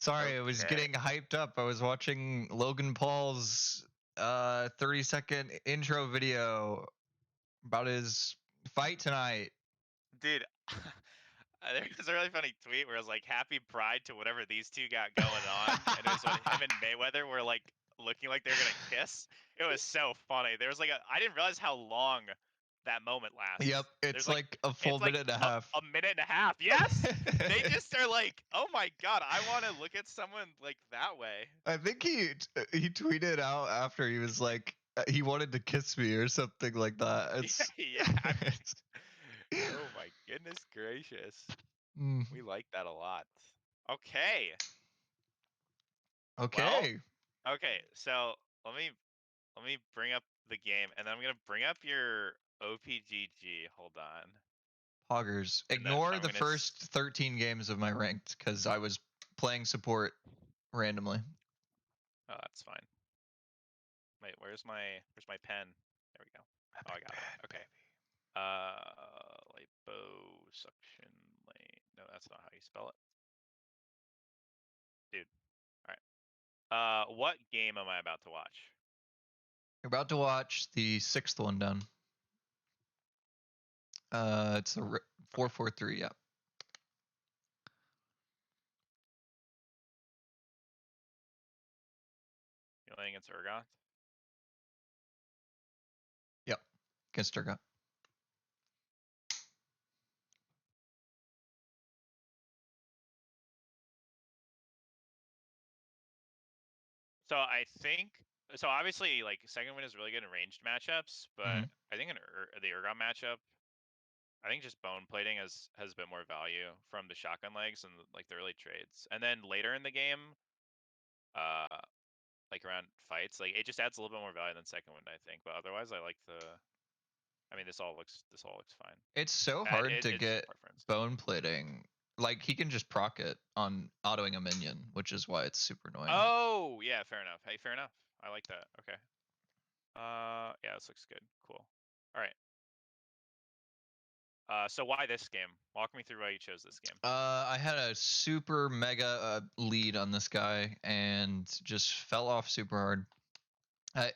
Sorry, I was Okay. getting hyped up. I was watching Logan Paul's 30-second intro video about his fight tonight. Dude, there was a really funny tweet where it was like, "Happy Pride to whatever these two got going on," and it was when him and Mayweather were like looking like they were gonna kiss. It was so funny. There was like I didn't realize how long that moment lasts. Yep, it's There's like like a full it's like minute and a half. a minute and a half. Yes, they just are like, "Oh my god, I want to look at someone like that way." I think he tweeted out after he was like he wanted to kiss me or something like that. It's Yeah. Oh my goodness gracious. Mm, We like that a lot. Okay. Well, okay. okay. So let me bring up the game, and then I'm gonna bring up your OPGG. Hold on, Poggers. and then Ignore I'm the gonna. first 13 games of my ranked because I was playing support randomly. Oh, that's fine. Wait, where's my pen? There we go. Oh, I got it. Okay. Liposuction lane. No, that's not how you spell it, dude. All right. What game am I about to watch? You're about to watch the sixth one down. It's a 4-4-3. Yeah. You're playing against Urgot. Yep. Against Durga. So I think so. Obviously, like second win is really good in ranged matchups, but Mhm. I think in the Urgot matchup, I think just bone plating has been more value from the shotgun legs and like the early trades, and then later in the game, uh, like around fights, like it just adds a little bit more value than second wind, I think. But otherwise, I like the. I mean, this all looks fine. It's so hard to It's just get preference. bone plating. Like he can just proc it on autoing a minion, which is why it's super annoying. Oh yeah, fair enough. Hey, fair enough. I like that. Okay. Yeah, this looks good. Cool. All right. So why this game? Walk me through why you chose this game. I had a super mega lead on this guy and just fell off super hard. I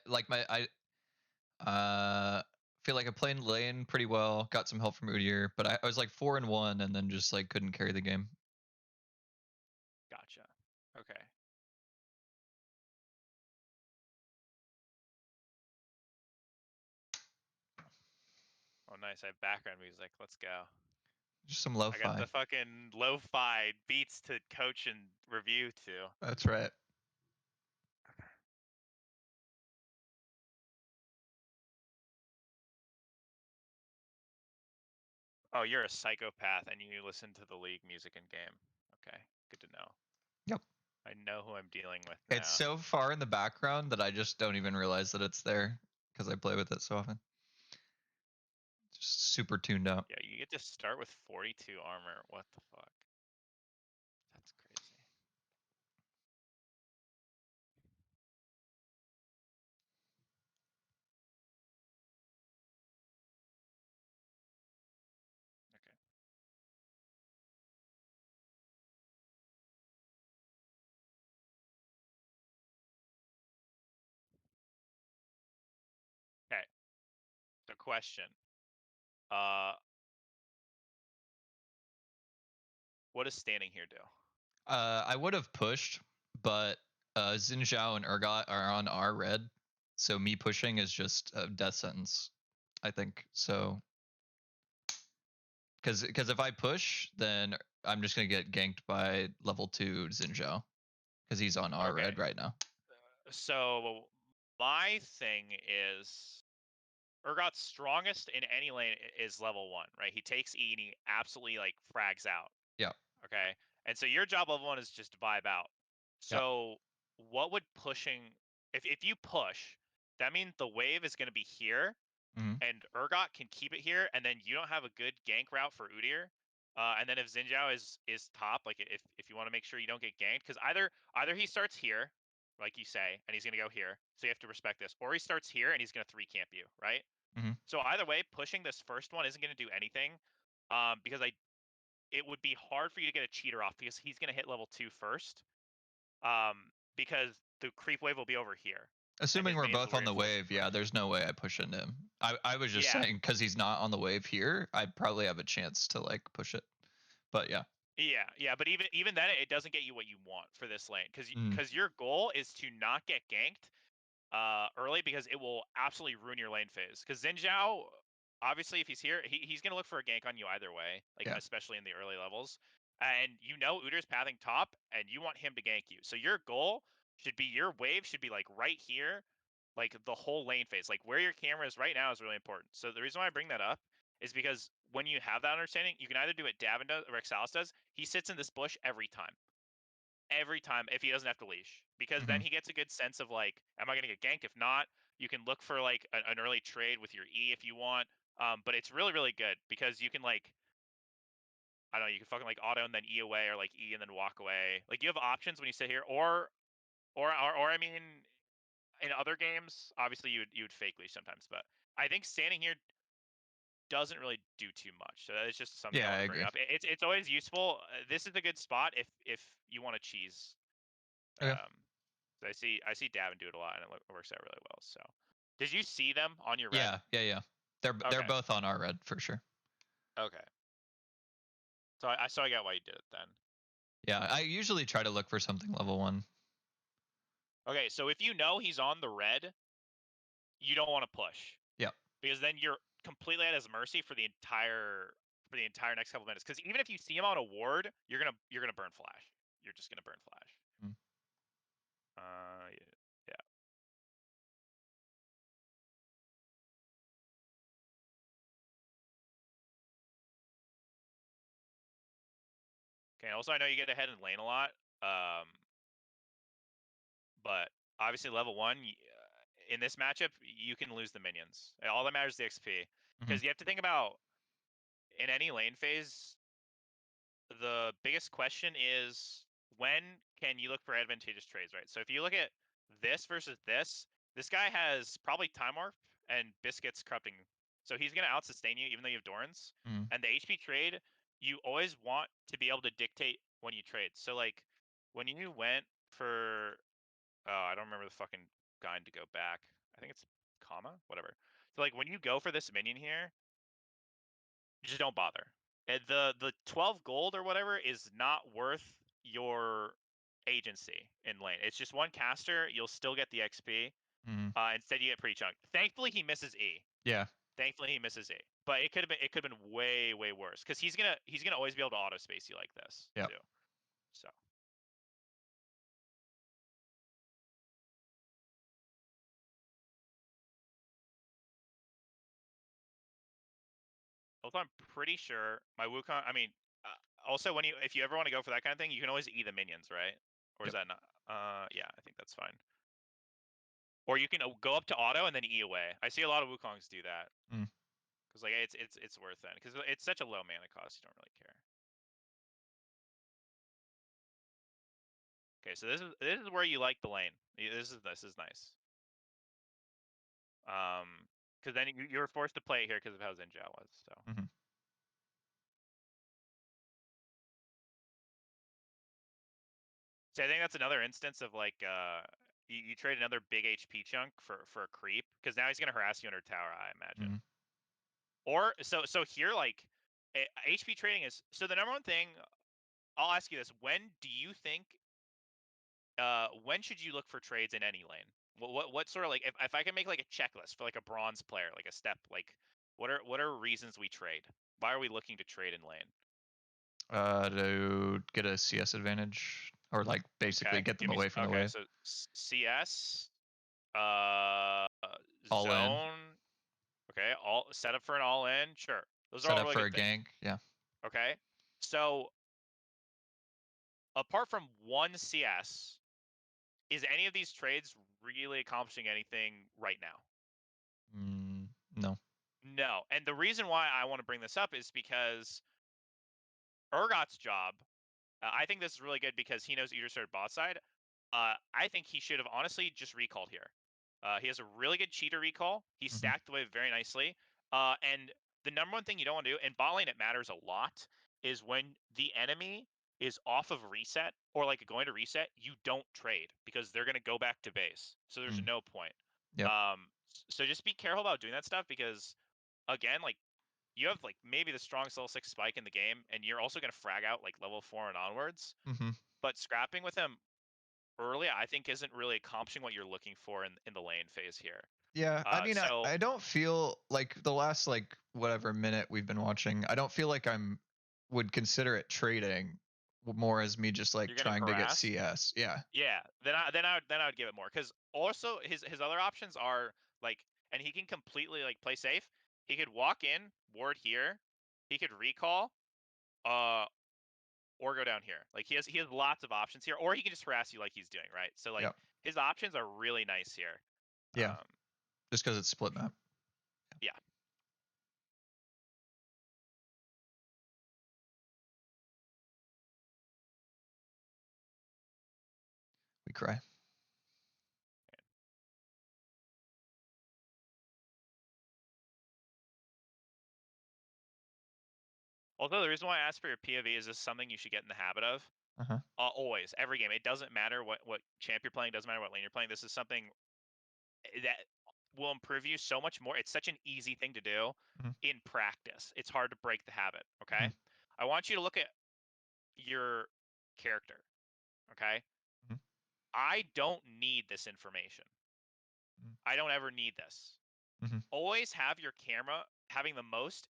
feel like I played lane pretty well, got some help from Udyr, but I was like 4-1 and then just like couldn't carry the game. Gotcha. Okay. Oh, nice. I have background music. Let's go. Just some I got lo-fi. the fucking lo-fi beats to coach and review to. That's right. Oh, you're a psychopath and you listen to the league music in game. Okay, good to know. Yep. I know who I'm dealing with It's now. so far in the background that I just don't even realize that it's there because I play with it so often. Just super tuned out. Yeah, you get to start with 42 armor. What the fuck? That's crazy. Okay. Okay. The question. Uh, what does standing here do? I would have pushed, but Xin Zhao and Urgot are on our red, so me pushing is just a death sentence. I think so. Because if I push, then I'm just gonna get ganked by level 2 Xin Zhao because he's on our Okay. red right now. So my thing is Urgot's strongest in any lane is level 1, right? He takes E and he absolutely like frags out. Yeah. Okay. And so your job level 1 is just to vibe out. Yeah. So what would pushing if you push, that means the wave is gonna be here Mm-hmm. and Urgot can keep it here, and then you don't have a good gank route for Udyr. And then if Xin Zhao is top, like if you want to make sure you don't get ganked, because either he starts here, like you say, and he's gonna go here, so you have to respect this, or he starts here and he's gonna 3-camp you, right? Mm-hmm. So either way, pushing this first one isn't gonna do anything, because it would be hard for you to get a cheater off because he's gonna hit level 2 first. because the creep wave will be over here. Assuming his we're minions will both on the reinforce it wave, from yeah, over here. there's no way I push into him. I was just Yeah. saying because he's not on the wave here, I probably have a chance to like push it. But yeah. Yeah, but even then, it doesn't get you what you want for this lane, because Mm. your goal is to not get ganked early, because it will absolutely ruin your lane phase. Because Xin Zhao, obviously, if he's here, he's gonna look for a gank on you either way, like Yeah. especially in the early levels. And you know Udir's pathing top, and you want him to gank you. So your goal should be, your wave should be like right here, like the whole lane phase, like where your camera is right now is really important. So the reason why I bring that up is because when you have that understanding, you can either do what Davin does or Rexalis does. He sits in this bush every time. Every time, if he doesn't have to leash, because then Mm-hmm. he gets a good sense of like, am I going to get ganked? If not, you can look for like an early trade with your E if you want. But it's really, really good because you can like, I don't know, you can fucking like auto and then E away, or like E and then walk away. Like you have options when you sit here, or I mean, in other games, obviously you would fake leash sometimes, but I think standing here doesn't really do too much. So it's just something I Yeah, I want to bring agree. up. It's always useful. This is a good spot if you want to cheese. Okay. I see Davin do it a lot, and it works out really well. So, did you see them on your red? Yeah. They're Okay, both on our red for sure. okay. So I got why you did it then. Yeah, I usually try to look for something level 1. Okay, so if you know he's on the red, you don't want to push. Yeah. Because then you're completely at his mercy for the entire next couple minutes. Because even if you see him on a ward, you're gonna burn flash. You're just gonna burn flash. Mm. Yeah. Okay. Also, I know you get ahead in lane a lot. But obviously level 1, in this matchup, you can lose the minions. All that matters is the XP. Mm-hmm. Because you have to think about, in any lane phase, the biggest question is, when can you look for advantageous trades, right? So if you look at this versus this guy has probably Time Warp and Biscuit's corrupting. So he's going to out-sustain you even though you have Dorans. Mm. And the HP trade, you always want to be able to dictate when you trade. So like, when you went for, oh, I don't remember the fucking guide to go back. I think it's comma, whatever. So like, when you go for this minion here, just don't bother. And the 12 gold or whatever is not worth your agency in lane. It's just one caster. You'll still get the XP. Mm. Instead, you get pretty chunked. Thankfully, he misses E. Yeah. Thankfully, he misses E. But it could have been way, way worse, because he's gonna always be able to auto space you like this Yeah. too. So. Also, I'm pretty sure my Wukong. I mean, also if you ever want to go for that kind of thing, you can always E the minions, right? Or is Yep. that not? Yeah, I think that's fine. Or you can go up to auto and then E away. I see a lot of Wukongs do that. Mm. Because like it's worth it, because it's such a low mana cost, you don't really care. Okay, so this is where you like the lane. This is nice. Because then you were forced to play it here because of how Xin Zhao was. So. Mm-hmm. So I think that's another instance of like you trade another big HP chunk for a creep, because now he's gonna harass you under tower, I imagine. Mm. Or so here, like, HP trading is, so the number one thing. I'll ask you this: when do you think? When should you look for trades in any lane? What sort of, like, if I can make like a checklist for like a bronze player, like a step, like what are reasons we trade? Why are we looking to trade in lane? To get a CS advantage or like basically Okay, get them away from the okay. wave. So CS, uh, All in. zone. Okay, all set up for an all in. Sure, those are Set all up really for good a things. gank. Yeah. Okay, so apart from one CS, is any of these trades really accomplishing anything right now? No. No. And the reason why I want to bring this up is because Urgot's job, I think this is really good because he knows Eater started bot side. I think he should have honestly just recalled here. He has a really good cheater recall. He Mm-hmm. stacked the wave very nicely. And the number one thing you don't want to do, in bot lane it matters a lot, is when the enemy is off of reset or like going to reset, you don't trade because they're gonna go back to base. So there's no point. Yep. So just be careful about doing that stuff because again, like you have like maybe the strongest level 6 spike in the game, and you're also gonna frag out like level 4 and onwards. But scrapping with him early, I think, isn't really accomplishing what you're looking for in the lane phase here. Yeah, I mean, So I don't feel like the last like whatever minute we've been watching, I don't feel like would consider it trading more as me just like you're getting trying to get harassed. CS. Yeah. Yeah, then I would give it more because also his other options are like, and he can completely like play safe. He could walk in, ward here, he could recall, or go down here. Like he has lots of options here, or he can just harass you like he's doing, right? So like Yeah. his options are really nice here. Yeah. Just because it's split map. Yeah. We cry. Although the reason why I asked for your POV is this something you should get in the habit of. Always, every game. It doesn't matter what champ you're playing, doesn't matter what lane you're playing. This is something that will improve you so much more. It's such an easy thing to do in practice. It's hard to break the habit, okay? I want you to look at your character, okay? I don't need this information. I don't ever need this. Always have your camera having the most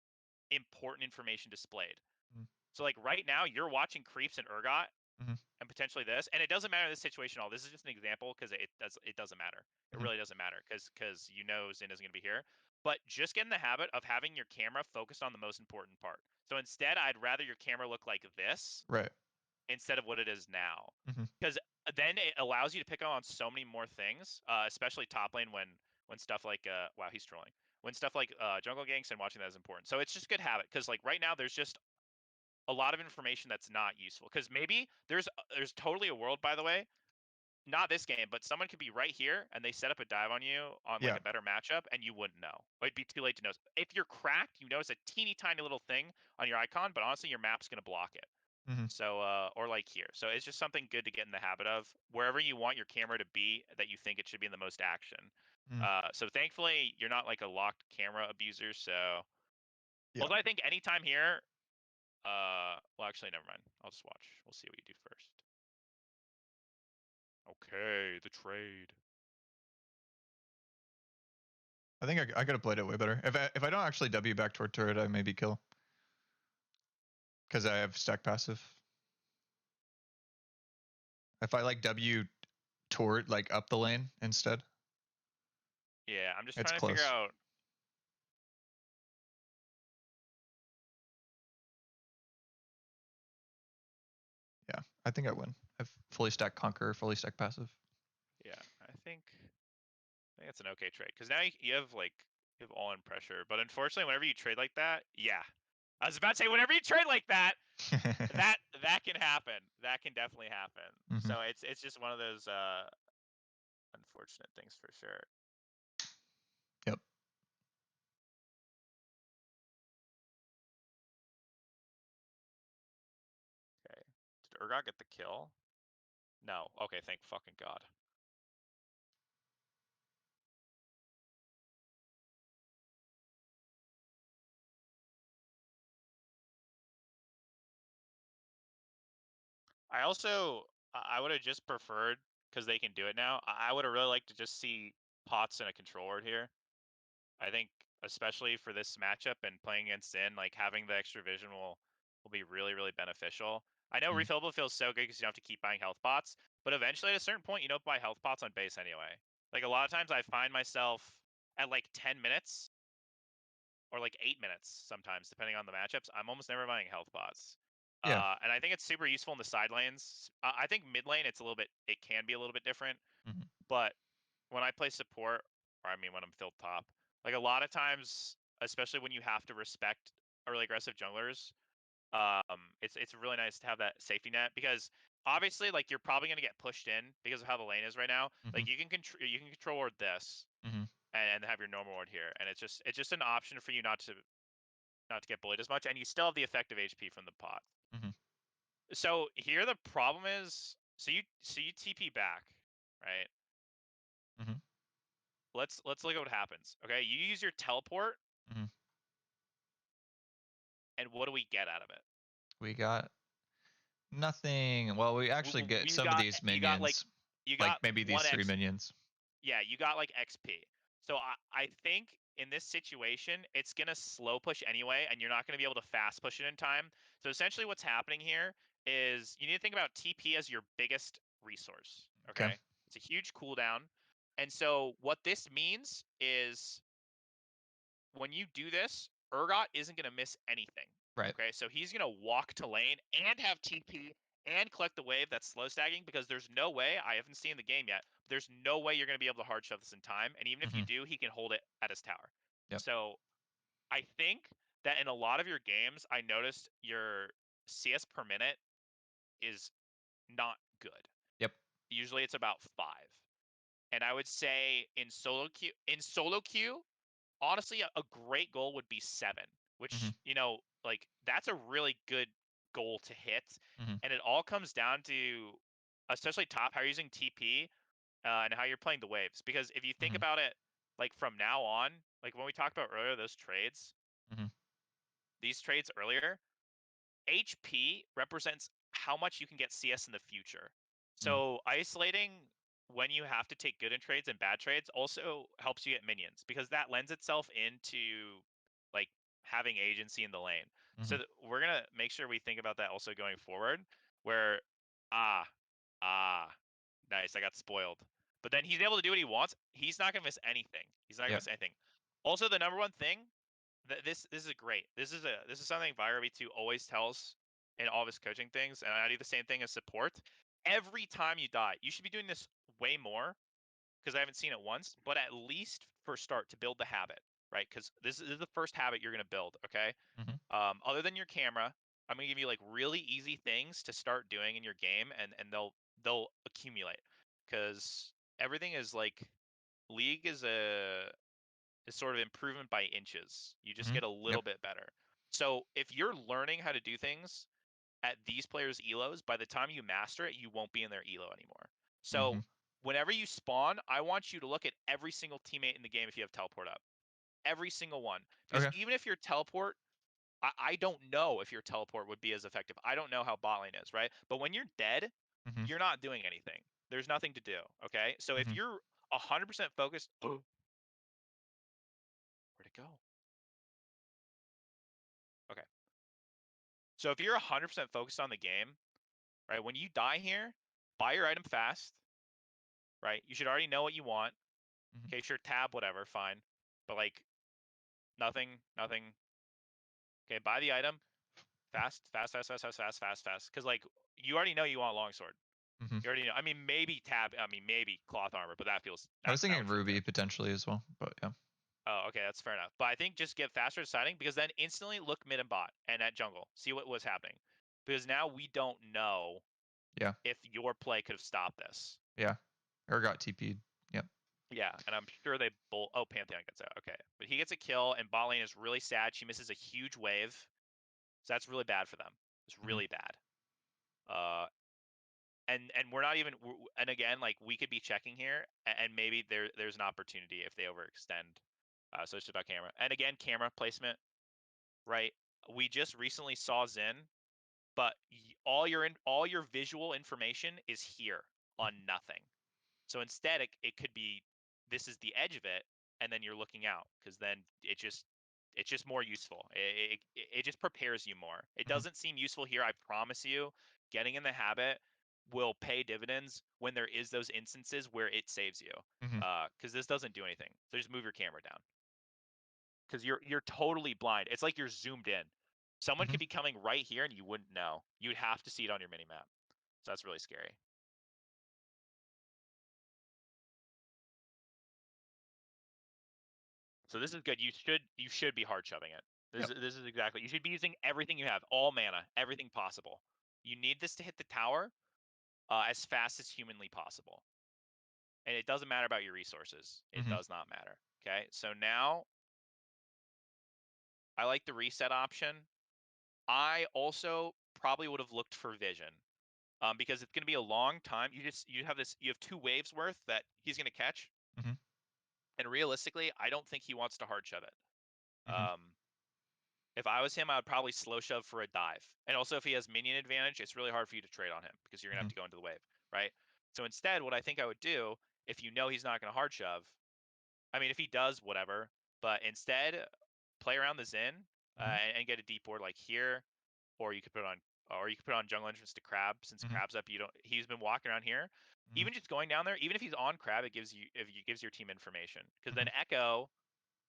important information displayed. So like right now, you're watching creeps and Urgot and potentially this, and it doesn't matter in this situation at all. This is just an example because it doesn't matter. It really doesn't matter because you know Zin isn't going to be here. But just get in the habit of having your camera focused on the most important part. So instead, I'd rather your camera look like this Right. instead of what it is now, because then it allows you to pick up on so many more things, especially top lane when stuff like wow, he's trolling. When stuff like jungle ganks and watching that is important. So it's just good habit because like right now there's just a lot of information that's not useful because maybe there's totally a world, by the way, not this game, but someone could be right here and they set up a dive on you on like a better matchup and you wouldn't know. It'd be too late to know. If you're cracked, you notice a teeny tiny little thing on your icon, but honestly your map's going to block it. So or like here. So it's just something good to get in the habit of wherever you want your camera to be that you think it should be in the most action. So thankfully you're not like a locked camera abuser, so although I think anytime here, well, actually, never mind. I'll just watch. We'll see what you do first. Okay, the trade. I think I could have played it way better. If I don't actually W back toward turret, I maybe kill. Because I have stack passive. If I like W toward like up the lane instead. Yeah, I'm just It's trying to figure close. out. Yeah, I think I win. I've fully stacked Conqueror, fully stacked passive. Yeah, I think it's an okay trade because now you have like you have all in pressure, but unfortunately, whenever you trade like that, yeah, I was about to say whenever you trade like that, that can happen. That can definitely happen. So it's just one of those unfortunate things for sure. Yep. Okay, did Urgot get the kill? No. Okay, thank fucking God. I also I would have just preferred because they can do it now. I would have really liked to just see Pots in a control ward here. I think especially for this matchup and playing against Sin, like having the extra vision will be really beneficial. I know refillable feels so good because you don't have to keep buying health pots, but eventually at a certain point you don't buy health pots on base anyway. Like a lot of times I find myself at like 10 minutes or like 8 minutes sometimes, depending on the matchups, I'm almost never buying health pots. Yeah. And I think it's super useful in the side lanes. I think mid lane it can be a little bit different, but when I play support, or I mean when I'm filled top, like a lot of times, especially when you have to respect early aggressive junglers, it's really nice to have that safety net because obviously like you're probably gonna get pushed in because of how the lane is right now. Like you can control ward this and have your normal ward here, and it's just an option for you not to get bullied as much, and you still have the effective HP from the pot. So here the problem is, so you TP back, right? Mhm. Let's look at what happens. Okay, you use your teleport, Mhm. and what do we get out of it? We got nothing. Well, we actually get some of these You got minions, you like got maybe these 3 1x. minions. Yeah, you got like XP. So I think in this situation, it's gonna slow push anyway, and you're not gonna be able to fast push it in time. So essentially, what's happening here is you need to think about TP as your biggest resource. Okay. Okay, it's a huge cooldown, and so what this means is when you do this, Urgot isn't going to miss anything. Right. Okay, so he's going to walk to lane and have TP and collect the wave that's slow stacking because there's no way, I haven't seen the game yet, but there's no way you're going to be able to hard shove this in time. And even if you Mhm. do, he can hold it at his tower. Yep. So I think that in a lot of your games, I noticed your CS per minute is not good. Yep. Usually it's about 5. And I would say in solo queue, honestly, a great goal would be 7, which, Mhm. like that's a really good goal to hit. Mhm. And it all comes down to, especially top, how you're using TP and how you're playing the waves. Because if you think Mhm. about it, like from now on, like when we talked about earlier, Mhm. these trades earlier, HP represents how much you can get CS in the future. Mhm. So isolating when you have to take good in trades and bad trades also helps you get minions because that lends itself into like having agency in the lane. So Mhm. we're gonna make sure we think about that also going forward. Where ah ah nice, I got spoiled. But then he's able to do what he wants. He's not gonna miss anything. He's not gonna Yep. miss anything. Also, the number one thing this is great. This is something Vira2 always tells in all of his coaching things, and I do the same thing as support. Every time you die, you should be doing this way more because I haven't seen it once, but at least for start to build the habit, right? Because this is the first habit you're gonna build. Okay. Mhm. Other than your camera, I'm gonna give you like really easy things to start doing in your game, and they'll accumulate because everything is like League is sort of improvement by inches. You just Mhm. get a Yep. little bit better. So if you're learning how to do things at these players' elos, by the time you master it, you won't be in their elo anymore. So Mhm. whenever you spawn, I want you to look at every single teammate in the game if you have teleport up. Every single one. Because Okay. even if your teleport, I don't know if your teleport would be as effective. I don't know how bot lane is, right? But when you're dead, Mhm. you're not doing anything. There's nothing to do. Okay. So if Mhm. you're 100% focused, where'd it go? Okay. So if you're 100% focused on the game, right, when you die here, buy your item fast, right? You should already know what you want. Mhm. Okay, sure, tab, whatever, fine. But like nothing. Okay, buy the item fast, fast, fast, fast, fast, fast, fast, fast. Because like you already know you want longsword. Mhm. You already know. I mean, maybe tab. I mean, maybe cloth armor, but I was that thinking would feel Ruby good. potentially as well, but yeah. Oh, okay, that's fair enough. But I think just get faster deciding because then instantly look mid and bot and at jungle, see what was happening. Because now we don't know Yeah. if your play could have stopped this. Yeah. Or got TP'd. Yep. Yeah, and I'm sure they both. Oh, Pantheon gets out. Okay, but he gets a kill, and bot lane is really sad. She misses a huge wave, so that's really bad for them. It's Mhm. really bad. And we're not even. And again, like we could be checking here, and maybe there's an opportunity if they overextend. So it's just about camera. And again, camera placement, right? We just recently saw Zen, but all your visual information is here on nothing. So instead, it could be this is the edge of it, and then you're looking out because then it's just more useful. It just prepares you more. It Mhm. doesn't seem useful here. I promise you, getting in the habit will pay dividends when there is those instances where it saves you. Mhm. Because this doesn't do anything. So just move your camera down because you're totally blind. It's like you're zoomed in. Someone Mhm. could be coming right here and you wouldn't know. You'd have to see it on your mini map. So that's really scary. So this is good. You should be hard shoving it. Yep. This is exactly. You should be using everything you have, all mana, everything possible. You need this to hit the tower as fast as humanly possible. And it doesn't matter about your resources. It Mhm. does not matter. Okay. So now I like the reset option. I also probably would have looked for vision. Because it's going to be a long time. You have 2 waves worth that he's going to catch. Mm-hmm. And realistically, I don't think he wants to hard shove it. Mm-hmm. If I was him, I would probably slow shove for a dive. And also, if he has minion advantage, it's really hard for you to trade on him because you're going to have to go into the wave, right? So instead, what I think I would do, if you know he's not going to hard shove, I mean, if he does, whatever. But instead, play around the Xin and get a deep board like here, or you could put on jungle entrance to Crab since Crab's up. He's been walking around here. Even just going down there, even if he's on Crab, it gives your team information because then Echo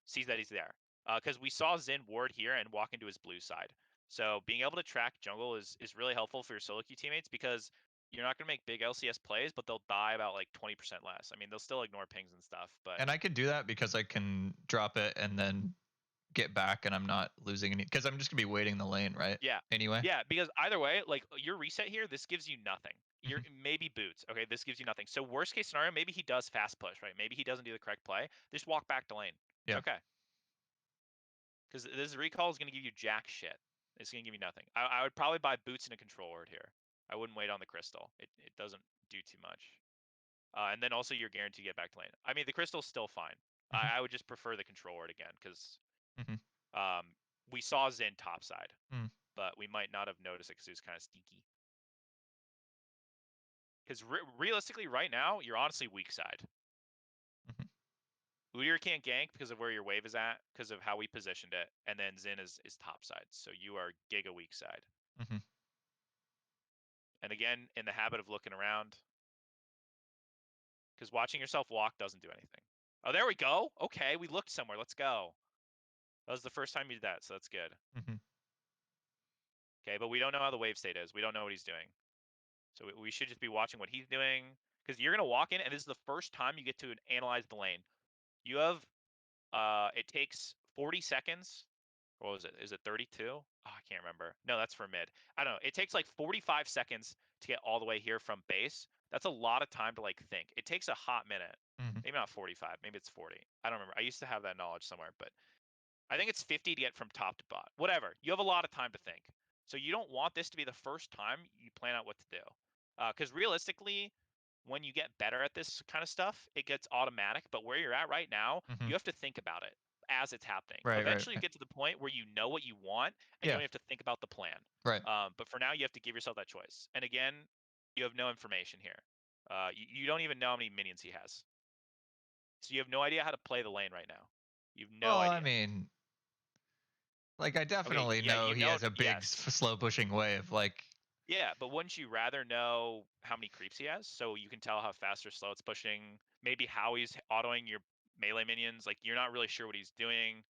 sees that he's there. Because we saw Xin ward here and walk into his blue side. So being able to track jungle is really helpful for your solo queue teammates because you're not going to make big LCS plays, but they'll die about like 20% less. I mean, they'll still ignore pings and stuff, but And I could do that because I can drop it and then get back, and I'm not losing any because I'm just gonna be waiting the lane, right? yeah, Anyway. yeah. Because either way, like your reset here, this gives you nothing. You're maybe boots. Okay, this gives you nothing. So worst case scenario, maybe he does fast push, right? Maybe he doesn't do the correct play. Just walk back to lane. It's Yeah. okay. Because this recall is going to give you jack shit. It's going to give you nothing. I would probably buy boots and a control ward here. I wouldn't wait on the crystal. It doesn't do too much. And then also you're guaranteed to get back to lane. I mean, the crystal's still fine. I would just prefer the control ward again because we saw Zen topside, but we might not have noticed it because it was kind of stinky. Because realistically, right now, you're honestly weak side. Udyr can't gank because of where your wave is at, because of how we positioned it, and then Zin is top side, so you are giga weak side. And again, in the habit of looking around, because watching yourself walk doesn't do anything. Oh, there we go. Okay, we looked somewhere. Let's go. That was the first time you did that, so that's good. Okay, but we don't know how the wave state is. We don't know what he's doing. So we should just be watching what he's doing, because you're going to walk in, and this is the first time you get to analyze the lane. You have, it takes 40 seconds. What was it? Is it 32? Oh, I can't remember. No, that's for mid. I don't know. It takes like 45 seconds to get all the way here from base. That's a lot of time to like think. It takes a hot minute. Maybe not 45. Maybe it's 40. I don't remember. I used to have that knowledge somewhere, but I think it's 50 to get from top to bot. Whatever. You have a lot of time to think. So you don't want this to be the first time you plan out what to do. Because realistically, when you get better at this kind of stuff, it gets automatic. But where you're at right now, you have to think about it as it's happening. Eventually, you get to the point where you know what you want, and you don't have to think about the plan. Right. But for now, you have to give yourself that choice. And again, you have no information here. You don't even know how many minions he has. So you have no idea how to play the lane right now. You have no idea. I mean, like I definitely know he has a big slow pushing wave. Like. Yeah, but wouldn't you rather know how many creeps he has so you can tell how fast or slow it's pushing? Maybe how he's autoing your melee minions. Like you're not really sure what he's doing.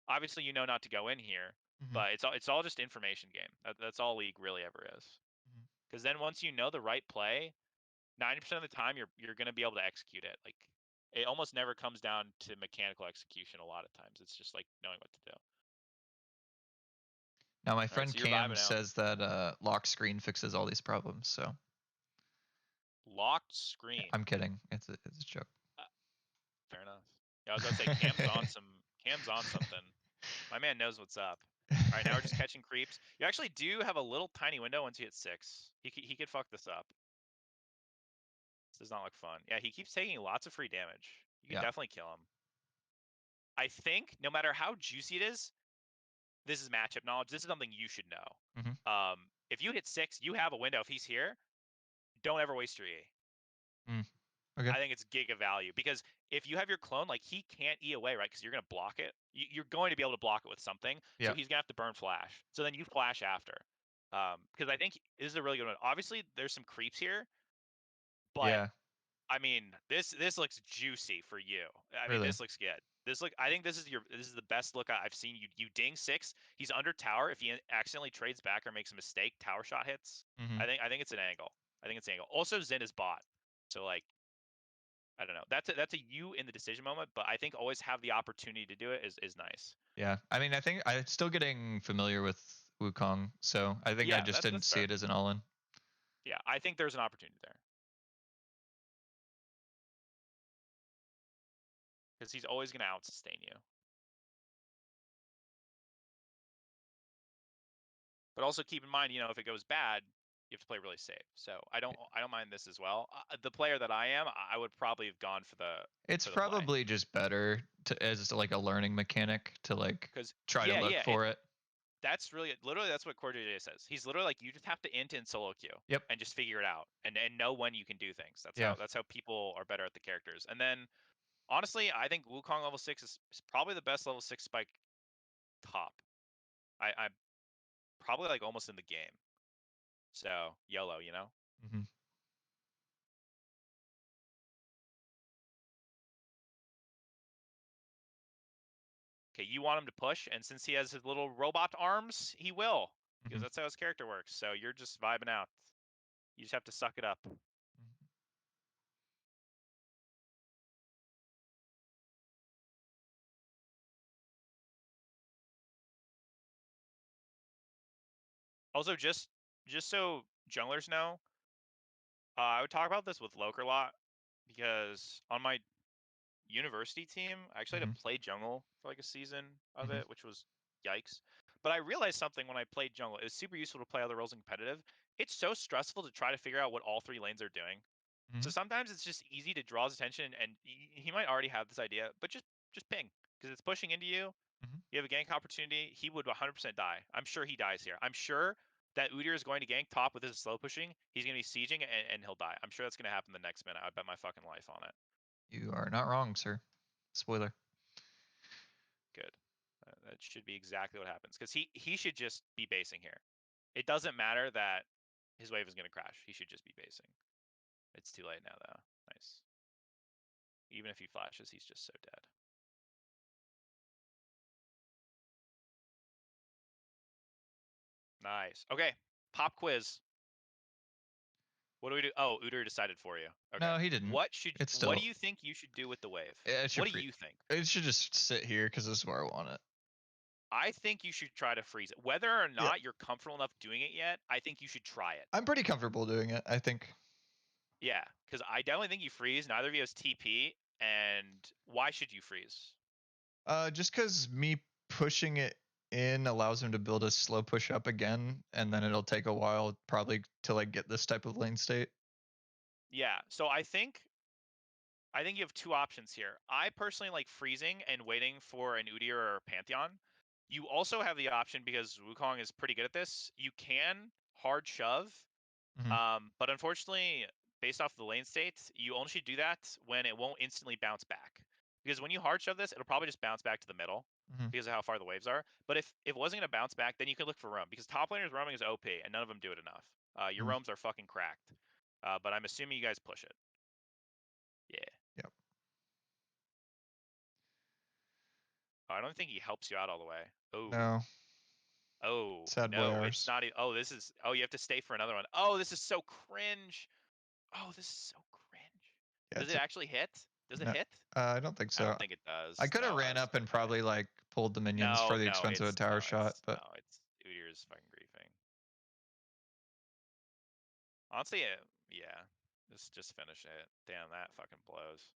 Obviously, you know not to go in here, but it's all just information game. That's all League really ever is. Because then once you know the right play, 90% of the time you're going to be able to execute it. Like it almost never comes down to mechanical execution. A lot of times, it's just like knowing what to do. Now my friend Cam says that lock screen fixes all these problems. So. Locked screen. I'm kidding. It's a joke. Fair enough. Yeah, I was gonna say Cam's on something. My man knows what's up. All right, now we're just catching creeps. You actually do have a little tiny window once you hit 6. He could fuck this up. This does not look fun. Yeah, he keeps taking lots of free damage. You can definitely kill him. I think no matter how juicy it is, this is matchup knowledge. This is something you should know. If you hit 6, you have a window. If he's here, don't ever waste your E. Okay. I think it's giga value because if you have your clone, like he can't E away, right? Because you're going to block it. You're going to be able to block it with something. So he's going to have to burn flash. So then you flash after. Because I think this is a really good one. Obviously, there's some creeps here. But, I mean, this looks juicy for you. I mean, this looks good. I think this is the best look I've seen. You ding 6. He's under tower. If he accidentally trades back or makes a mistake, tower shot hits. I think it's an angle. Also, Zen is bot. So like, I don't know. That's a you in the decision moment, but I think always have the opportunity to do it is nice. Yeah, I mean, I think I'm still getting familiar with Wukong, so I think I just didn't see it as an all-in. Yeah, I think there's an opportunity there. Because he's always going to out-sustain you. But also keep in mind, if it goes bad, you have to play really safe. So I don't mind this as well. The player that I am, I would probably have gone for the It's play. probably just better as like a learning mechanic to like try to look for it. That's literally that's what CoreJJ says. He's literally like, you just have to int in solo queue. Yep. And just figure it out and know when you can do things. That's how people are better at the characters. And then honestly, I think Wukong level 6 is probably the best level 6 spike top. I'm probably like almost in the game. So YOLO, Mm-hmm. Okay, you want him to push, and since he has his little robot arms, he will, because that's how his character works. So you're just vibing out. You just have to suck it up. Also, just so junglers know, I would talk about this with Loker a lot, because on my university team, I actually had to play jungle for like a season of it, which was yikes. But I realized something when I played jungle. It was super useful to play other roles in competitive. It's so stressful to try to figure out what all three lanes are doing. So sometimes it's just easy to draw his attention, and he might already have this idea, but just ping, because it's pushing into you. You have a gank opportunity. He would 100% die. I'm sure he dies here. I'm sure that Udyr is going to gank top with his slow pushing. He's going to be sieging, and he'll die. I'm sure that's going to happen the next minute. I bet my fucking life on it. You are not wrong, sir. Spoiler. Good. That should be exactly what happens, because he should just be basing here. It doesn't matter that his wave is going to crash. He should just be basing. It's too late now, though. Nice. Even if he flashes, he's just so dead. Nice. Okay. Pop quiz. What do we do? Oh, Udyr decided for you. Okay. No, he didn't. What do you think you should do with the wave? What do you think? It should just sit here because this is where I want it. I think you should try to freeze it. Whether or not you're comfortable enough doing it yet, I think you should try it. I'm pretty comfortable doing it, I think. Yeah, because I definitely think you freeze. Neither of you has TP, and why should you freeze? Just because me pushing it in allows him to build a slow push up again, and then it'll take a while probably to like get this type of lane state. Yeah, so I think you have two options here. I personally like freezing and waiting for an Udyr or a Pantheon. You also have the option, because Wukong is pretty good at this, you can hard shove. But unfortunately, based off the lane state, you only should do that when it won't instantly bounce back. Because when you hard shove this, it'll probably just bounce back to the middle because of how far the waves are. But if it wasn't going to bounce back, then you can look for roam, because top laners roaming is OP and none of them do it enough. Your roams are fucking cracked. But I'm assuming you guys push it. Yeah. Yep. I don't think he helps you out all the way. Oh. No. Oh. Sad No, boy it's not. Oh, this is. Oh, you have to stay for another one. Oh, this is so cringe. Oh, this is so cringe. Yeah, Does it actually hit? Does it hit? I don't think so. I don't think it does. I could have ran up and probably like pulled the minions for the expense of a tower shot, but no, it's Udyr's fucking griefing. Honestly, yeah, just finish it. Damn, that fucking blows.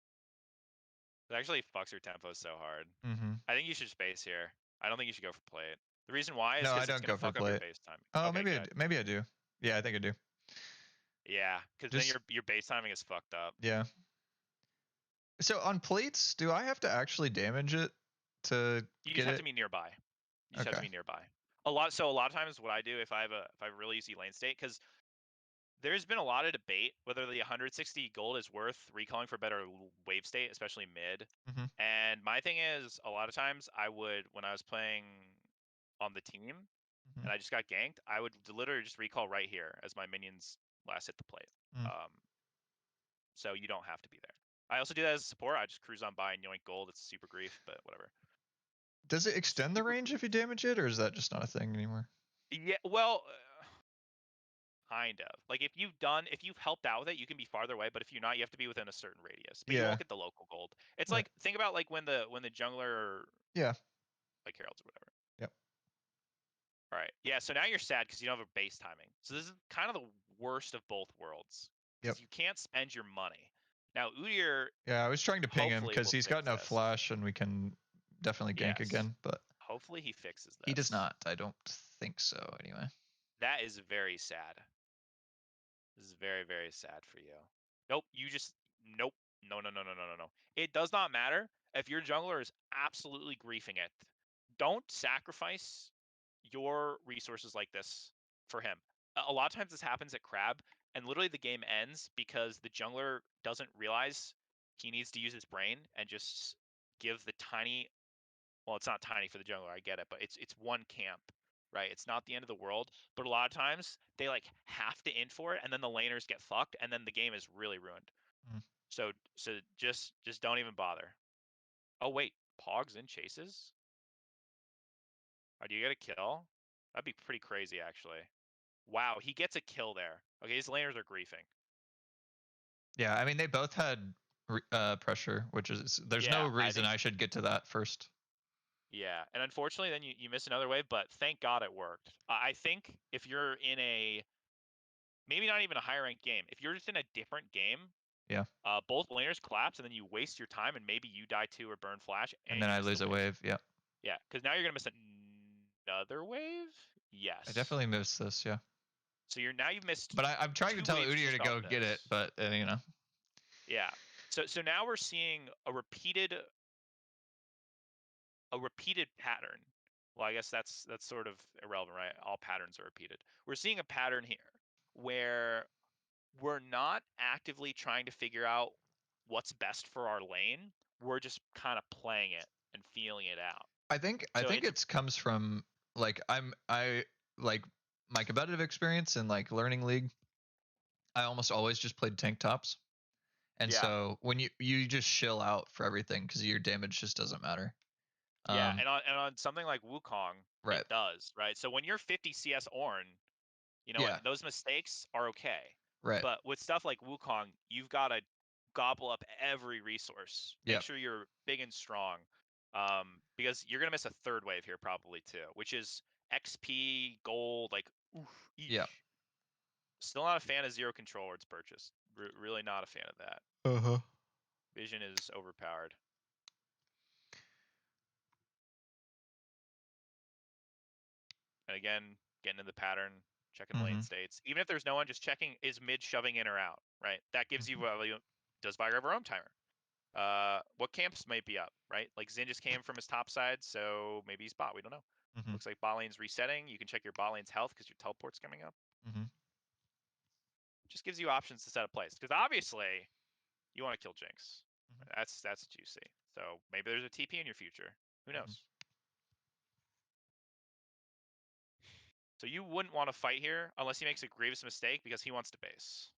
It actually fucks your tempo so hard. I think you should space here. I don't think you should go for plate. The reason why is because it's gonna fuck up your base timing. Oh, okay, maybe I do. Yeah, I think I do. Yeah, because then your base timing is fucked up. Yeah. So on plates, do I have to actually damage it to you get just have it? to be nearby. You just have to be nearby. A lot of times, what I do if I have a really easy lane state, because there's been a lot of debate whether the 160 gold is worth recalling for better wave state, especially mid. And my thing is, a lot of times I would, when I was playing on the team and I just got ganked, I would literally just recall right here as my minions last hit the plate. So you don't have to be there. I also do that as a support. I just cruise on by and yoink gold. It's super grief, but whatever. Does it extend the range if you damage it, or is that just not a thing anymore? Yeah, well, kind of. Like if you've helped out with it, you can be farther away. But if you're not, you have to be within a certain radius. But you won't get the local gold. It's like, think about like when the jungler, like Heralds or whatever. Yep. All right. Yeah. So now you're sad because you don't have a base timing. So this is kind of the worst of both worlds. Because you can't spend your money. Now Udyr. Yeah, I was trying to ping him because he's got no flash and we can definitely gank again. But hopefully he fixes that. He does not. I don't think so. Anyway. That is very sad. This is very, very sad for you. Nope, nope. No. It does not matter if your jungler is absolutely griefing it. Don't sacrifice your resources like this for him. A lot of times this happens at Crab, and literally the game ends because the jungler doesn't realize he needs to use his brain and just give the tiny. Well, it's not tiny for the jungler, I get it, but it's one camp, right? It's not the end of the world, but a lot of times they like have to in for it, and then the laners get fucked, and then the game is really ruined. Mm. So just don't even bother. Oh wait, Pogs and chases? Oh, do you get a kill? That'd be pretty crazy, actually. Wow, he gets a kill there. Okay, his laners are griefing. Yeah, I mean they both had pressure, which is there's no Yeah, reason I should get to that first. Yeah, and unfortunately, then you miss another wave, but thank God it worked. I think if you're in a maybe not even a high ranked game, if you're just in a different game, Yeah. Both laners collapse, and then you waste your time, and maybe you die too or burn flash, And and then you I miss the lose a wave. Yeah. Yeah, because now you're gonna miss another wave. Yes. I definitely missed this. Yeah. So you've missed. But I'm trying to two tell waves Udyr just to off go get it, this. but you know. Yeah. So now we're seeing a repeated pattern. Well, I guess that's sort of irrelevant, right? All patterns are repeated. We're seeing a pattern here where we're not actively trying to figure out what's best for our lane. We're just kind of playing it and feeling it out. I think it comes from like I like my competitive experience in like learning league. I almost always just played tank tops. And Yeah. so when you just chill out for everything because your damage just doesn't matter. Yeah, and on something like Wukong, right. it does, right? So when you're 50 CS Ornn, you know Yeah. what? Those mistakes are okay. Right. But with stuff like Wukong, you've got to gobble up every resource. Make Yep. sure you're big and strong, because you're gonna miss a third wave here probably too, which is XP gold. Like, oof, Yeah. Still not a fan of zero control words purchased. Really not a fan of that. Uh-huh. Vision is overpowered. And again, getting into the pattern, checking the lane states. Even if there's no one, just checking is mid shoving in or out, right? That gives you value. Does Viger have a roam timer? What camps might be up, right? Like Xin just came from his top side, so maybe he's bot. We don't know. Looks like bot lane's resetting. You can check your bot lane's health because your teleport's coming up. Just gives you options to set a place. Because obviously, you want to kill Jinx. That's juicy. So maybe there's a TP in your future. Who knows? So you wouldn't want to fight here unless he makes a grievous mistake because he wants to base.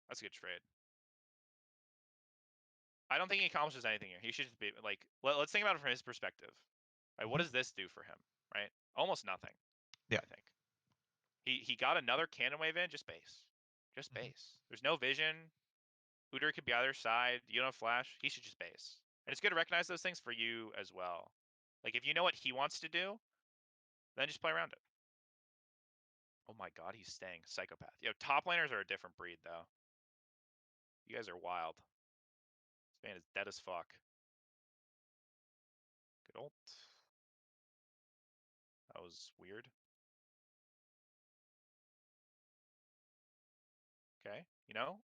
That's a good trade. I don't think he accomplishes anything here. He should just be like, let's think about it from his perspective. Right? What does this do for him? Right? Almost nothing. Yeah. I think. He got another cannon wave in, just base. Just base. There's no vision. Udyr could be either side. You don't have flash. He should just base. And it's good to recognize those things for you as well. Like if you know what he wants to do, then just play around it. Oh my god, he's staying. Psychopath. Yo, top laners are a different breed though. You guys are wild. This man is dead as fuck. Good ult. That was weird. Okay, you know?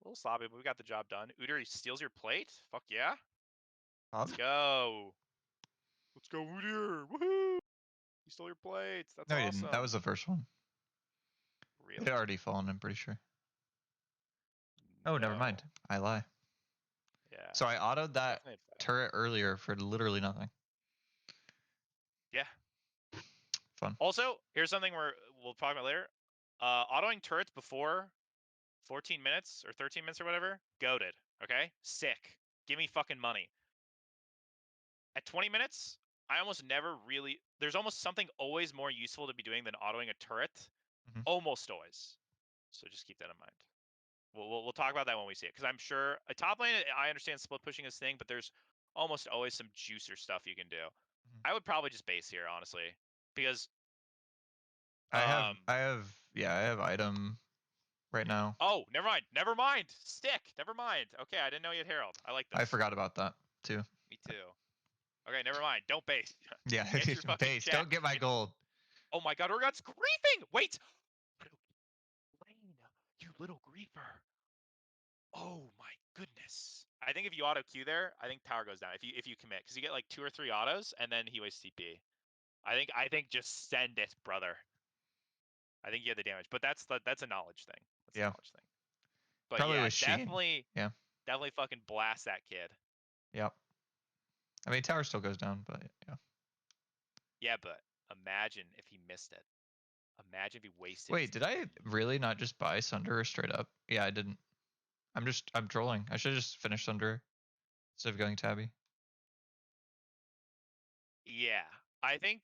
A little sloppy, but we got the job done. Udyr, he steals your plate? Fuck yeah. Let's go. Let's go, Udyr. Woohoo! He stole your plates. That's No, awesome. he didn't. That was the first one. Really? It had already fallen, I'm pretty sure. Oh, never mind. I lie. Yeah. So I autoed that turret earlier for literally nothing. Yeah. Fun. Also, here's something we'll talk about later. Autoing turrets before 14 minutes or 13 minutes or whatever, goated. Okay? Sick. Give me fucking money. At 20 minutes, I almost never really. There's almost something always more useful to be doing than autoing a turret. Almost always. So just keep that in mind. We'll talk about that when we see it, because I'm sure a top lane, I understand split pushing is thing, but there's almost always some juicer stuff you can do. I would probably just base here, honestly, because I have item right now. Oh, never mind. Stick. Never mind. Okay, I didn't know you had Herald. I like this. I forgot about that too. Me too. Okay, never mind. Don't base. Yeah, Get your fucking base. check. Don't get my gold. Oh my god, Urgot's griefing! Wait! Lane, you little griefer. Oh my goodness. I think if you auto Q there, I think tower goes down. If you commit, because you get like 2 or 3 autos, and then he wastes TP. I think just send it, brother. I think you have the damage, but that's a knowledge thing. That's a Yeah. knowledge thing. But Probably yeah, with Sheen. Yeah. definitely fucking blast that kid. Yep. I mean, tower still goes down, but yeah. Yeah, but imagine if he missed it. Imagine if he wasted. Wait, did I really not just buy Sunder straight up? Yeah, I didn't. I'm trolling. I should have just finished Sunder instead of going Tabby. Yeah, I think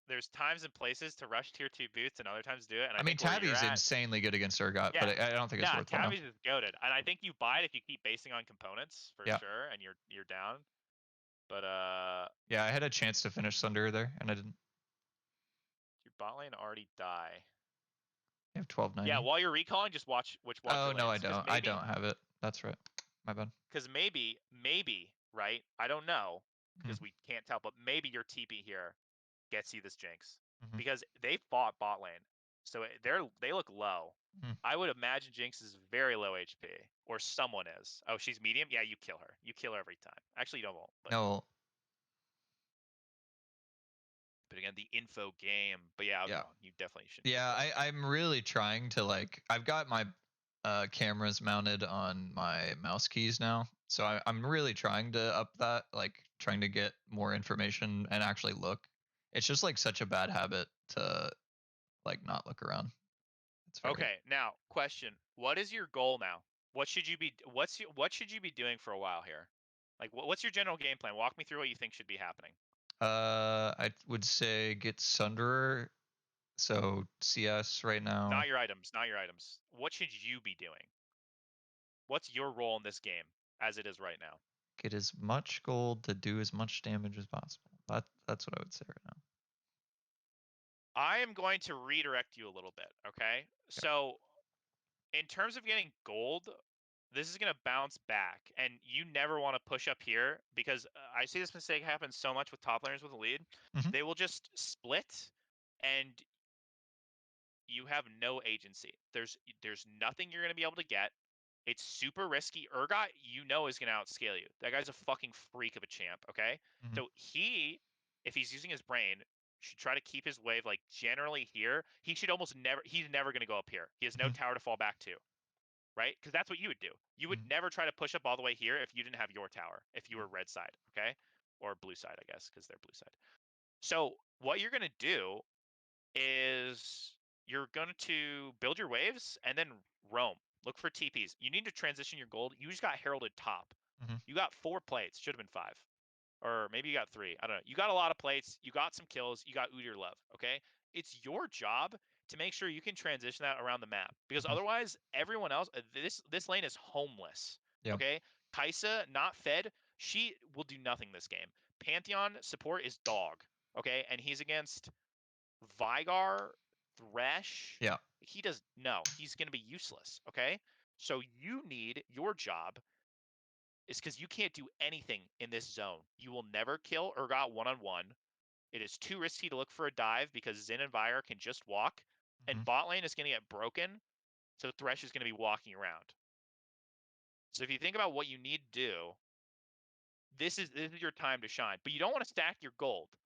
there's times and places to rush tier 2 boots and other times to do it. And I mean, think where you're Tabby's at, insanely good against Urgot, yeah, but I don't think it's nah, worthwhile. Tabby's is goaded, and I think you buy it if you keep basing on components for Yeah. sure, and you're down. But yeah, I had a chance to finish Sunder there, and I didn't. your bot lane already die. You have 1290. Yeah, while you're recalling, just watch Oh your no, I lanes, don't. I don't have it. That's right. My bad. because maybe right, I don't know because Mhm. we can't tell, but maybe your TP here gets you this Jinx Mhm. because they fought bot lane, so they look low. Mhm. I would imagine Jinx is very low HP, or someone is. Oh, she's medium. Yeah, you kill her. You kill her every time. Actually, you don't. But No. But again, the info game. But yeah, Yeah. you definitely should. Yeah, I'm really trying to like. I've got my cameras mounted on my mouse keys now, so I'm really trying to up that, like trying to get more information and actually look. It's just like such a bad habit to like not look around. It's very Okay, now question: what is your goal now? What should you be? What should you be doing for a while here? Like, what's your general game plan? Walk me through what you think should be happening. I would say get Sunderer. So CS right now. Not your items. Not your items. What should you be doing? What's your role in this game as it is right now? Get as much gold to do as much damage as possible. That's what I would say right now. I am going to redirect you a little bit. Okay, so in terms of getting gold, this is going to bounce back, and you never want to push up here because I see this mistake happen so much with top laners with a lead. Mhm. They will just split, and you have no agency. There's nothing you're going to be able to get. It's super risky. Urgot, is going to outscale you. That guy's a fucking freak of a champ. Okay, Mhm. so if he's using his brain, should try to keep his wave like generally here. He should almost never. He's never going to go up here. He has no Mhm. tower to fall back to, right? Because that's what you would do. You would Mhm. never try to push up all the way here if you didn't have your tower, if you were Mhm. red side, okay? Or blue side, I guess, because they're blue side. So what you're going to do is you're going to build your waves and then roam. Look for TPs. You need to transition your gold. You just got heralded top. Mhm. You got 4 plates. Should have been 5. Or maybe you got 3. I don't know. You got a lot of plates. You got some kills. You got Udyr love. Okay. It's your job to make sure you can transition that around the map because Mhm. otherwise, everyone else, this lane is homeless. Yeah. Okay. Kaisa not fed. She will do nothing this game. Pantheon support is dog. Okay. And he's against Vigar, Thresh. Yeah. He's going to be useless. Okay. So your job is because you can't do anything in this zone. You will never kill Urgot one-on-one. It is too risky to look for a dive because Xin and Vigar can just walk, and Mhm. bot lane is going to get broken, so Thresh is going to be walking around. So if you think about what you need to do, this is your time to shine. But you don't want to stack your gold.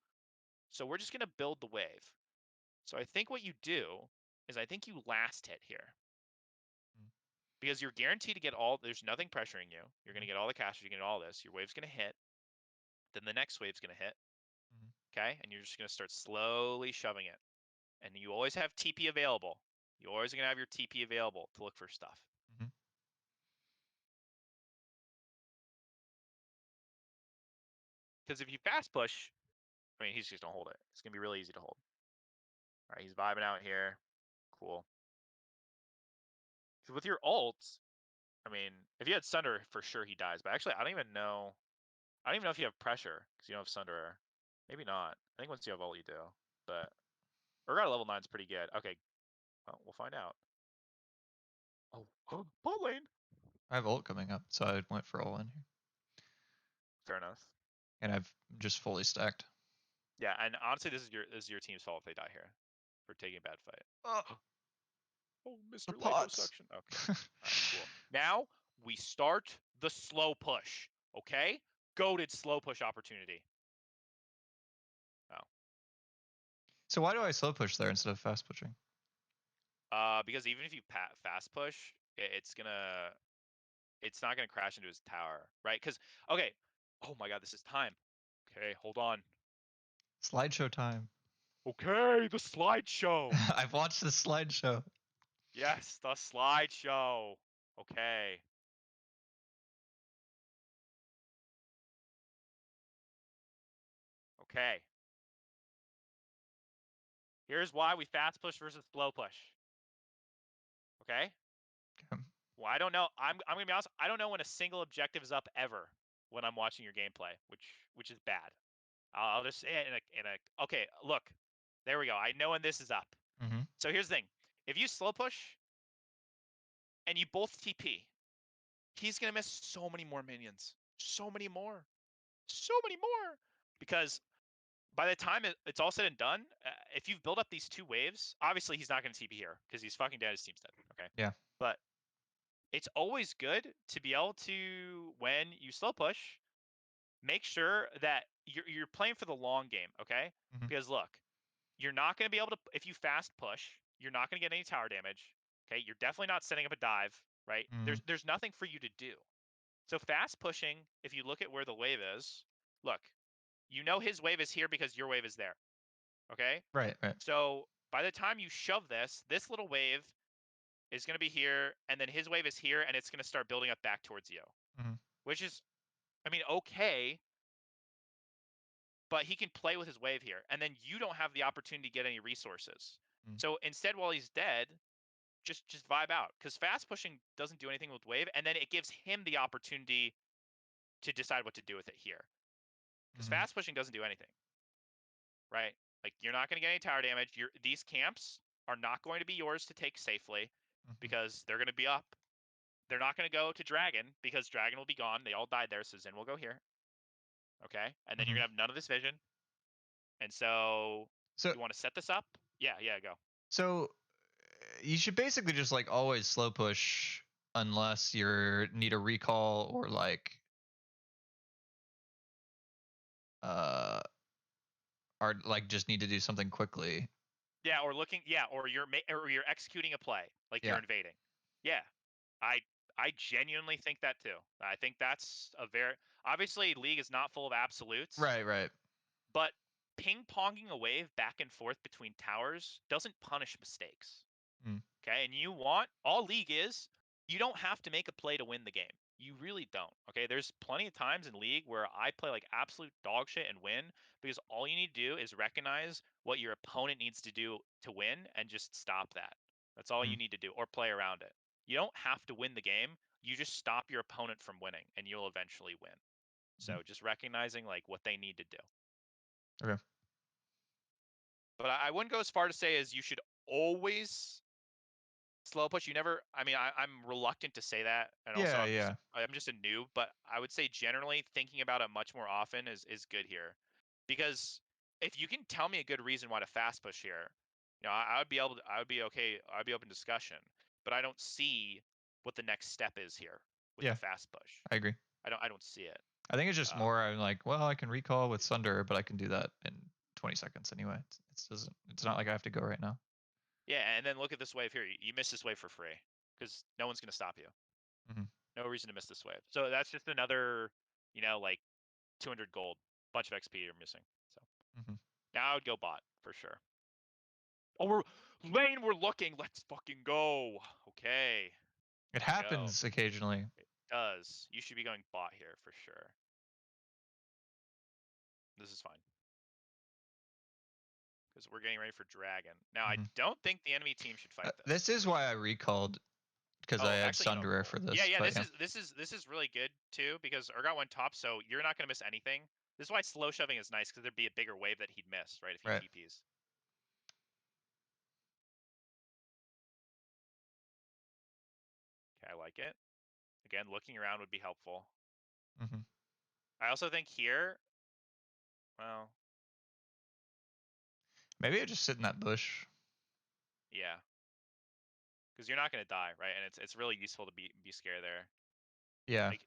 So we're just going to build the wave. So I think what you do is I think you last hit here. Mhm. Because you're guaranteed to get there's nothing pressuring you. You're going to get all the cash, you're going to get all this. Your wave's going to hit. Then the next wave's going to hit. Mhm. Okay? And you're just going to start slowly shoving it. And you always have TP available. You always going to have your TP available to look for stuff. Mhm. Because if you fast push, I mean, he's just going to hold it. It's going to be really easy to hold. All right, he's vibing out here. Cool. With your ults, I mean, if you had Sunder, for sure he dies. But actually, I don't even know. I don't even know if you have pressure because you don't have Sunder. Maybe not. I think once you have ult, you do. But Urgot level 9 is pretty good. Okay, well, we'll find out. Oh, bot lane. I have ult coming up, so I went for all in here. Fair enough. And I've just fully stacked. Yeah, and honestly, this is your team's fault if they die here for taking a bad fight. Oh, The Mr. pots. Liposuction. Okay. All right, cool. Now we start the slow push. Okay? Goated slow push opportunity. Oh. So why do I slow push there instead of fast pushing? Because even if you fast push, it's not gonna crash into his tower, right? Because okay, oh my god, this is time. Okay, hold on. Slideshow time. Okay, the slideshow. I've watched the slideshow. Yes, the slideshow. Okay. Okay. Here's why we fast push versus slow push. Okay? Okay. Well, I don't know. I'm gonna be honest. I don't know when a single objective is up ever when I'm watching your gameplay, which is bad. I'll just say it in a. Okay, look, there we go. I know when this is up. Mm-hmm. So here's the thing: if you slow push and you both TP, he's gonna miss so many more minions, so many more, so many more. Because by the time it's all said and done, if you've built up these two waves, obviously he's not gonna TP here because he's fucking dead. His team's dead. Okay. Yeah. But it's always good to be able to, when you slow push, make sure that you're playing for the long game, okay? Mm-hmm. Because look, you're not going to be able to, if you fast push, you're not going to get any tower damage. Okay, you're definitely not setting up a dive, right? Mm-hmm. There's nothing for you to do. So fast pushing, if you look at where the wave is, look, you know his wave is here because your wave is there. Okay? Right. Right. So by the time you shove this little wave is going to be here, and then his wave is here, and it's going to start building up back towards you, Mm-hmm. which is, I mean, okay, but he can play with his wave here, and then you don't have the opportunity to get any resources. Mm-hmm. So instead, while he's dead, just vibe out, because fast pushing doesn't do anything with wave, and then it gives him the opportunity to decide what to do with it here. Because Mm-hmm. fast pushing doesn't do anything, right? Like you're not going to get any tower damage. These camps are not going to be yours to take safely Mm-hmm. because they're going to be up. They're not going to go to Dragon because Dragon will be gone. They all died there, so Zen will go here. Okay, and then you're Mm-hmm. gonna have none of this vision. And so So you want to set this up? Yeah, go. so you should basically just like always slow push unless you need a recall or like uh are like just need to do something quickly. Yeah, or looking. Yeah, or you're executing a play like you're Yeah. invading. Yeah, I I genuinely think that too. I think that's a very, obviously League is not full of absolutes, Right. Right. but ping ponging a wave back and forth between towers doesn't punish mistakes. Mm. Okay, and you want, all League is, you don't have to make a play to win the game. You really don't. Okay, there's plenty of times in League where I play like absolute dog shit and win because all you need to do is recognize what your opponent needs to do to win and just stop that. That's all Mm. you need to do, or play around it. You don't have to win the game. You just stop your opponent from winning and you'll eventually win. Mm. So just recognizing like what they need to do. Okay. But I wouldn't go as far to say as you should always slow push. You never, I mean, I'm reluctant to say that, and also Yeah. Yeah. I'm just a noob, but I would say generally thinking about it much more often is good here, because if you can tell me a good reason why to fast push here, I would be able to, I would be okay, I'd be open to discussion, but I don't see what the next step is here with the Yeah. fast push. I agree. I don't see it. I think it's just Um, more. I'm like, well, I can recall with Sunder, but I can do that in 20 seconds anyway. It's doesn't. It's not like I have to go right now. yeah, and then look at this wave here. You miss this wave for free because no one's gonna stop you. Mm-hmm. No reason to miss this wave. So that's just another, like 200 gold, bunch of XP you're missing. So Mm-hmm. now I would go bot for sure. Oh, we're looking. Let's fucking go. Okay, It let's go. happens occasionally. It does. You should be going bot here for sure. This is fine because we're getting ready for dragon. Now I Mm-hmm. don't think the enemy team should fight this. This is why I recalled because I Oh, had actually, Sunderer cool. for Yeah, this. yeah. But This yeah. is this is really good too because Urgot went top, so you're not gonna miss anything. This is why slow shoving is nice because there'd be a bigger wave that he'd miss, right, if he Right. TPs. Okay, I like it. Again, looking around would be helpful. Mm-hmm. I also think here, well, Maybe I just sit in that bush. Yeah. Because you're not gonna die, right? And it's really useful to be scared there. Yeah. Like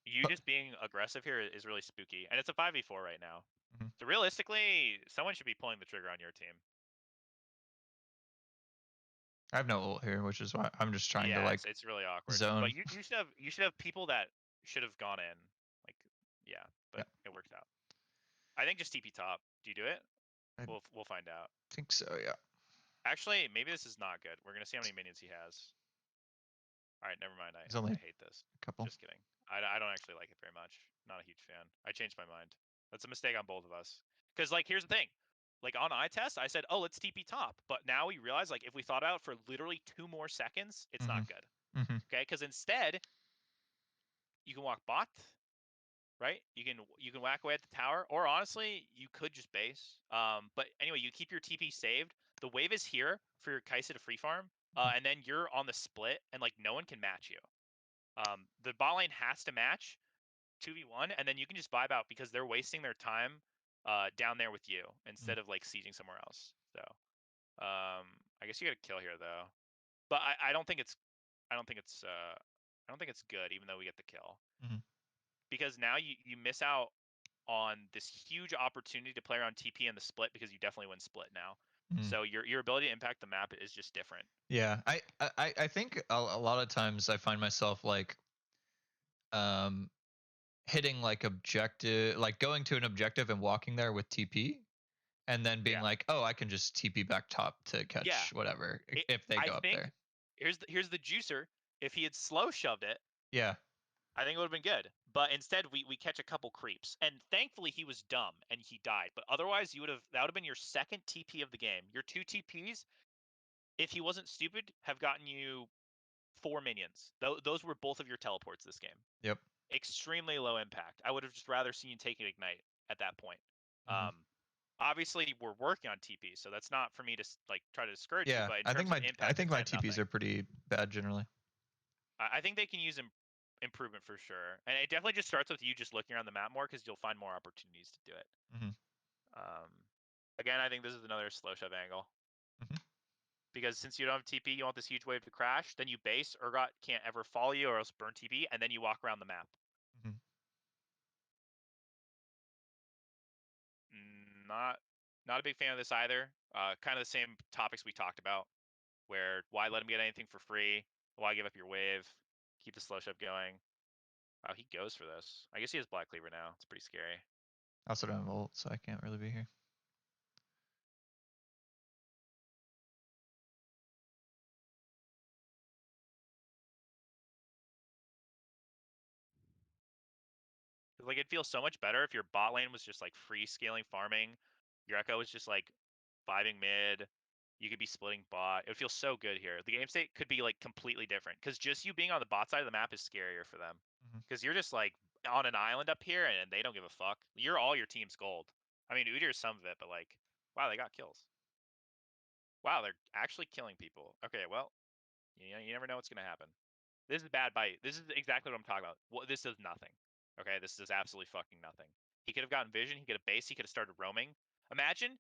you But, just being aggressive here is really spooky, and it's a 5v4 right now. mhm. So realistically, someone should be pulling the trigger on your team. I have no ult here, which is why I'm just trying to Yeah, like it's really awkward. zone. But you should have people that should have gone in. Like yeah, Yeah, but it worked out. I think just TP top. Do you do it? I We'll find out. think so. Yeah. Actually, maybe this is not good. We're gonna see how many minions he has. All right, never mind. There's only I a hate this. couple. Just kidding. I don't actually like it very much. Not a huge fan. I changed my mind. That's a mistake on both of us. Because like here's the thing. Like on eye test, I said, oh, let's TP top. But now we realize like if we thought about it for literally 2 more seconds, it's Mm-hmm. not good. Mm-hmm. Okay, because instead you can walk bot, right? You can whack away at the tower, or honestly, you could just base. But anyway, you keep your TP saved. The wave is here for your Kaisa to free farm, and then you're on the split, and like no one can match you. The bot lane has to match 2v1, and then you can just vibe out because they're wasting their time down there with you instead of like sieging somewhere else. So I guess you got to kill here though. But I don't think it's I don't think it's I don't think it's good even though we get the kill. Mm-hmm. Because now you miss out on this huge opportunity to play around TP in the split because you definitely win split now. Mm-hmm. So your ability to impact the map is just different. Yeah, I think a lot of times I find myself like um hitting like objective, like going to an objective and walking there with TP, and then being Yeah. like, oh, I can just TP back top to Yeah. catch whatever It, if they I go up think there. here's the juicer. If he had slow shoved it, Yeah. I think it would have been good. But instead, we catch a couple creeps, and thankfully he was dumb and he died. But otherwise, that would have been your second TP of the game. Your 2 TPs, if he wasn't stupid, have gotten you 4 minions. Those were both of your teleports this game. Yep. Extremely low impact. I would have just rather seen you take an ignite at that point. Mm-hmm. Obviously, we're working on TP, so that's not for me to like try to discourage you. Yeah, But in I think terms of impact, it's my kind of TPs nothing. are pretty bad generally. I think they can use improvement for sure, and it definitely just starts with you just looking around the map more because you'll find more opportunities to do it. Mm-hmm. Um, again, I think this is another slow shove angle Mm-hmm. because since you don't have TP, you want this huge wave to crash. Then you base. Urgot can't ever follow you or else burn TP, and then you walk around the map. Mm-hmm. Not a big fan of this either. Kind of the same topics we talked about, where why let him get anything for free? Why give up your wave? Keep the slow shove going. Wow, he goes for this. I guess he has Black Cleaver now. It's pretty scary. I also don't have ult, so I can't really be here. Like it feels so much better if your bot lane was just like free scaling farming. Your Echo was just like vibing mid. You could be splitting bot. It would feel so good here. The game state could be like completely different because just you being on the bot side of the map is scarier for them. Mm-hmm. Because you're just like on an island up here and they don't give a fuck. You're all your team's gold. I mean, Udyr's some of it, but like, wow, they got kills. Wow, they're actually killing people. Okay, well, you never know what's gonna happen. This is bad by. This is exactly what I'm talking about. This does nothing. Okay, this does absolutely fucking nothing. He could have gotten vision. He could have base. He could have started roaming. Imagine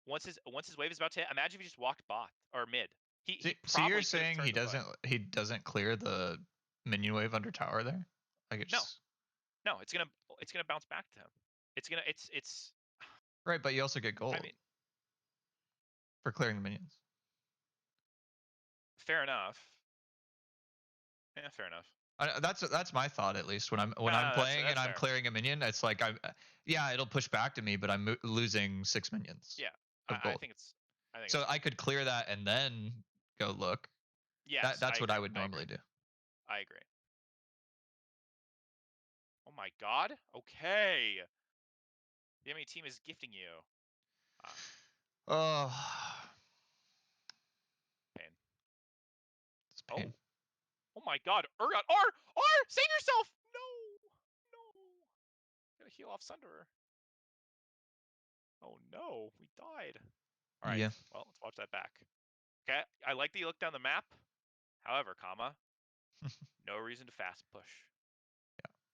once his wave is about to hit. Imagine if he just walked bot or mid. He So you're probably could have saying turned the fight. he doesn't clear the minion wave under tower there? Like No, it's no, it's gonna bounce back to him. It's. right, but you also get I gold mean, for clearing the minions. fair enough. Yeah, fair enough. That's my thought at least when I'm No, no, playing and that's I'm fair. clearing a minion. It's like yeah, it'll push back to me, but I'm losing 6 minions Yeah, of I gold. think it's. I think it's So fine. I could clear that and then go look. Yes, I That's what I agree. would I agree. normally do. I agree. Oh my god. Okay. The enemy team is gifting you. Oh, Pain. it's Oh. pain. Oh my god. Urgot. R! Save yourself! No! No! Gotta heal off Sunderer. Oh no. We died. Alright. Yeah. Well, let's watch that back. Okay. I like that you look down the map. However, comma, no reason to fast push.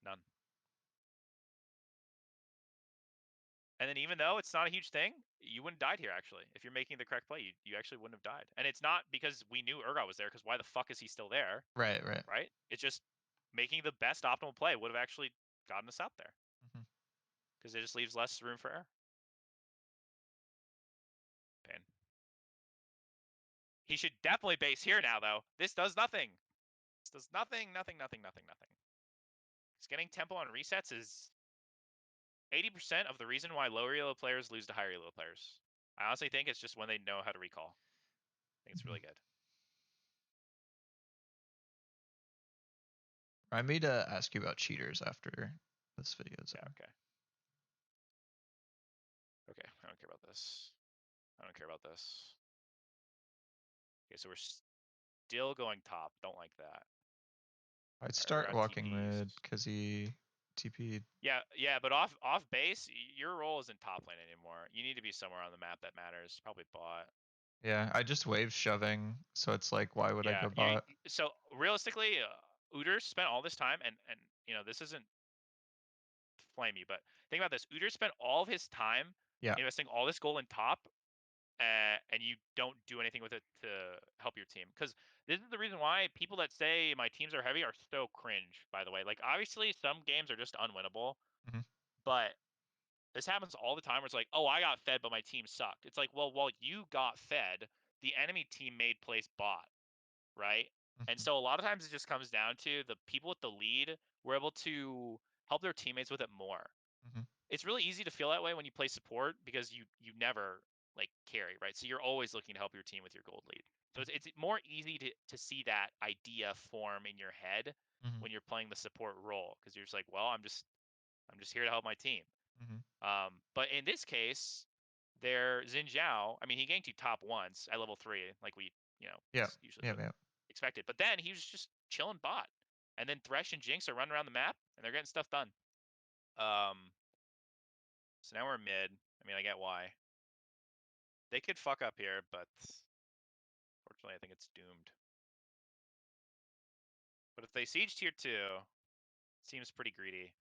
None. And then even though it's not a huge thing, you wouldn't died here, actually. If you're making the correct play, you actually wouldn't have died. And it's not because we knew Urgot was there, because why the fuck is he still there? Right. Right? It's just making the best optimal play would have actually gotten us out there. Because it just leaves less room for error. Pain. He should definitely base here now, though. This does nothing. This does nothing. Because getting tempo on resets is 80% of the reason why lower elo players lose to higher elo players. I honestly think it's just when they know how to recall. I think it's really good. Remind me to ask you about cheaters after this video is over. Okay. Okay, I don't care about this. Okay, so we're still going top. Don't like that. I'd start Urgot walking TPs. mid because he TP'd. Yeah, but off base, your role isn't top lane anymore. You need to be somewhere on the map that matters. Probably bot. Yeah, I just wave shoving, so it's like, why would I Yeah, go bot? so realistically, Uther spent all this time, and this isn't flame you, but think about this. Uther spent all of his time investing all this gold in top, and you don't do anything with it to help your team. Because this is the reason why people that say my teams are heavy are so cringe, by the way. Like, obviously, some games are just unwinnable, but this happens all the time where it's like, oh, I got fed, but my team sucked. It's like, well, while you got fed, the enemy team made plays bot, right? And so a lot of times it just comes down to the people with the lead were able to help their teammates with it more. It's really easy to feel that way when you play support because you never like carry, right? So you're always looking to help your team with your gold lead. So it's more easy to see that idea form in your head when you're playing the support role, because you're just like, well, I'm just here to help my team. But in this case, there Xin Zhao, I mean, he ganked you top once at level 3, like we, usually expected. But then he was just chilling bot. And then Thresh and Jinx are running around the map, and they're getting stuff done. So now we're mid. I mean, I get why. They could fuck up here, but fortunately, I think it's doomed. But if they siege tier 2, seems pretty greedy.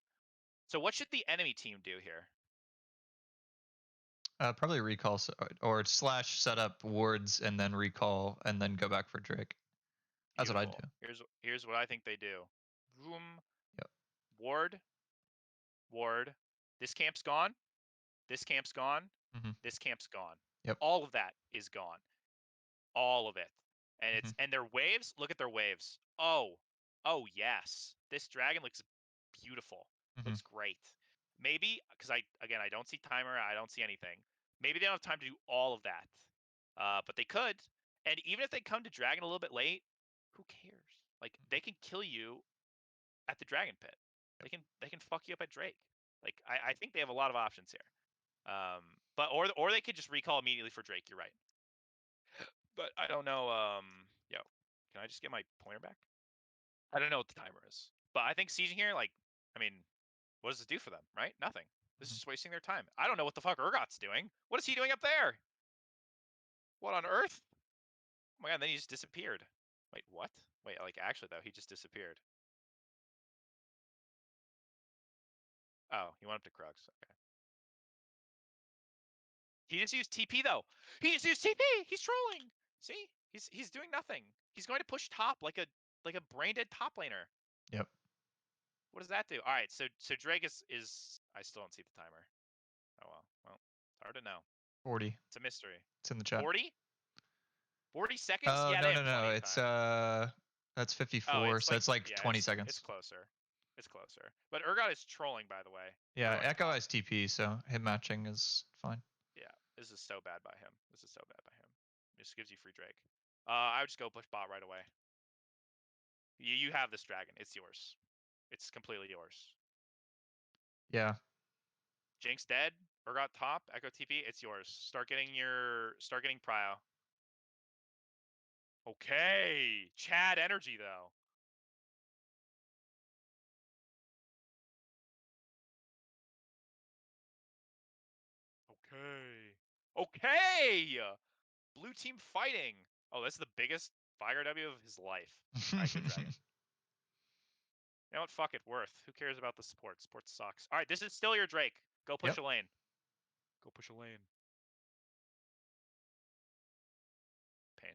So what should the enemy team do here? Probably recall or slash set up wards and then recall and then go back for Drake. That's what I'd do. Here's what I think they do. Boom. Yep. Ward. This camp's gone. This camp's gone. This camp's gone. Yep. All of that is gone. All of it. And it's and their waves, look at their waves. Oh yes. This dragon looks beautiful. Looks great. Maybe, because I don't see timer, I don't see anything. Maybe they don't have time to do all of that. But they could. And even if they come to dragon a little bit late, who cares? Like, they can kill you at the dragon pit. They can fuck you up at Drake. Like, I think they have a lot of options here. But or they could just recall immediately for Drake. You're right. But I don't know. Yo, can I just get my pointer back? I don't know what the timer is, but I think sieging here, like, I mean, what does this do for them? Right? Nothing. This is just wasting their time. I don't know what the fuck Urgot's doing. What is he doing up there? What on earth? Oh my god! Then he just disappeared. Wait, what? Wait, like, actually though, he just disappeared. Oh, he went up to Krugs. Okay. He just used TP though. He just used TP. He's trolling. See, he's doing nothing. He's going to push top like a brain dead top laner. Yep. What does that do? All right, so Drake is I still don't see the timer. Oh well, it's hard to know. 40. It's a mystery. It's in the chat. 40? 40 seconds? Oh, Yeah, no, they have plenty of it's time. that's 54, so it's like 20 seconds. It's closer. It's closer. But Urgot is trolling, by the way. Yeah, Echo has TP, so him matching is fine. Yeah, this is so bad by him. It just gives you free Drake. I would just go push bot right away. You have this dragon. It's yours. It's completely yours. Yeah. Jinx dead. Urgot top. Echo TP. It's yours. Start getting prio. Okay. Chad energy though. Okay. Blue team fighting. Oh, this is the biggest Fire W of his life. Alright, good dragon. You know what? Fuck it. Worth. Who cares about the support? Support sucks. Alright, this is still your Drake. Go push a lane. Go push a lane. Pain.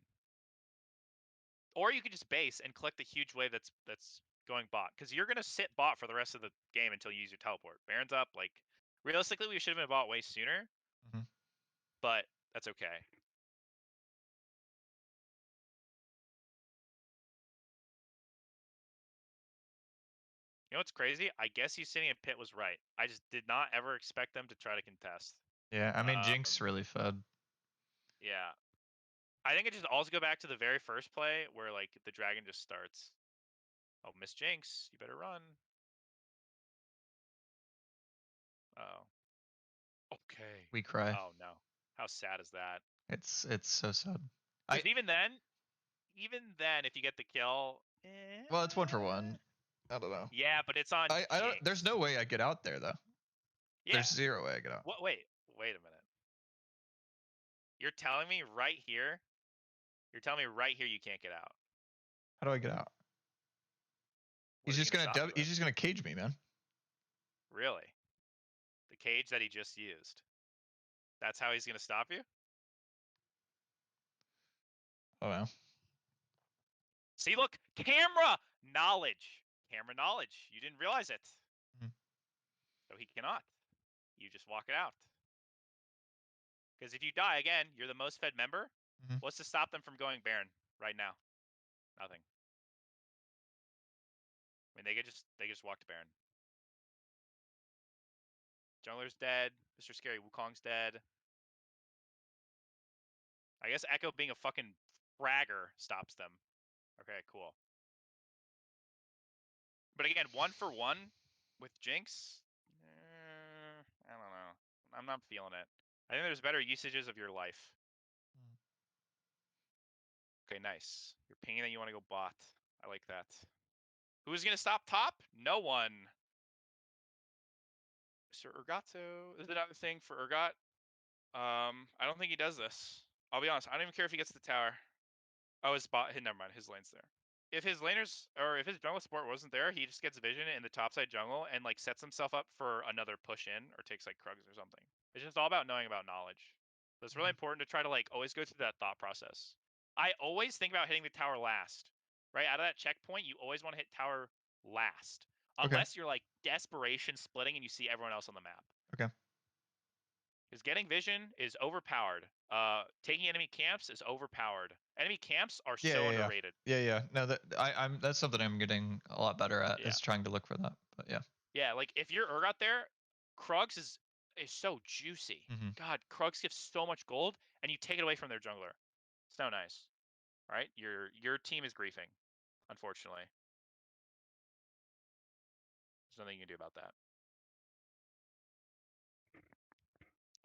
Or you could just base and collect the huge wave that's going bot, because you're gonna sit bot for the rest of the game until you use your teleport. Baron's up. Like, realistically, we should have been bot way sooner, but that's okay. You know what's crazy? I guess you sitting in pit was right. I just did not ever expect them to try to contest. Yeah, I mean Jinx really fed. Yeah. I think it just also go back to the very first play where like the dragon just starts. Oh, Miss Jinx, you better run. Oh. Okay. We cry. Oh no. How sad is that? It's so sad. Because even then, if you get the kill, well, it's 1-for-1. I don't know. Yeah, but it's on. I don't. Jinx. There's no way I get out there though. Yeah. There's zero way I get out. What? Wait a minute. You're telling me right here? You're telling me right here you can't get out? How do I get out? He's just gonna cage me, man. Really? The cage that he just used. That's how he's gonna stop you? Oh wow. See, look, camera knowledge. Camera knowledge. You didn't realize it. So he cannot. You just walk it out. Because if you die again, you're the most fed member. What's to stop them from going Baron right now? Nothing. I mean, they just walked Baron. Jungler's dead. Mr. Scary Wukong's dead. I guess Echo being a fucking fragger stops them. Okay, cool. But again, 1-for-1 with Jinx, I don't know. I'm not feeling it. I think there's better usages of your life. Okay, nice. You're pinging that you want to go bot. I like that. Who's going to stop top? No one. Mr. Urgato. This is another thing for Urgot. I don't think he does this. I'll be honest. I don't even care if he gets the tower. Oh, his bot. Never mind. His lane's there. If his laners, or if his jungle support wasn't there, he just gets vision in the topside jungle and like sets himself up for another push in or takes like Krugs or something. It's just all about knowing about knowledge. So it's really important to try to like always go through that thought process. I always think about hitting the tower last, right? Out of that checkpoint, you always want to hit tower last, unless you're like desperation splitting and you see everyone else on the map. Okay. Because getting vision is overpowered. Taking enemy camps is overpowered. Enemy camps are so underrated. Yeah. No, that's something I'm getting a lot better at, is trying to look for that. But yeah. Yeah, like if you're Urgot there, Krugs is so juicy. God, Krugs gives so much gold, and you take it away from their jungler. So nice. All right, your team is griefing, unfortunately. There's nothing you can do about that.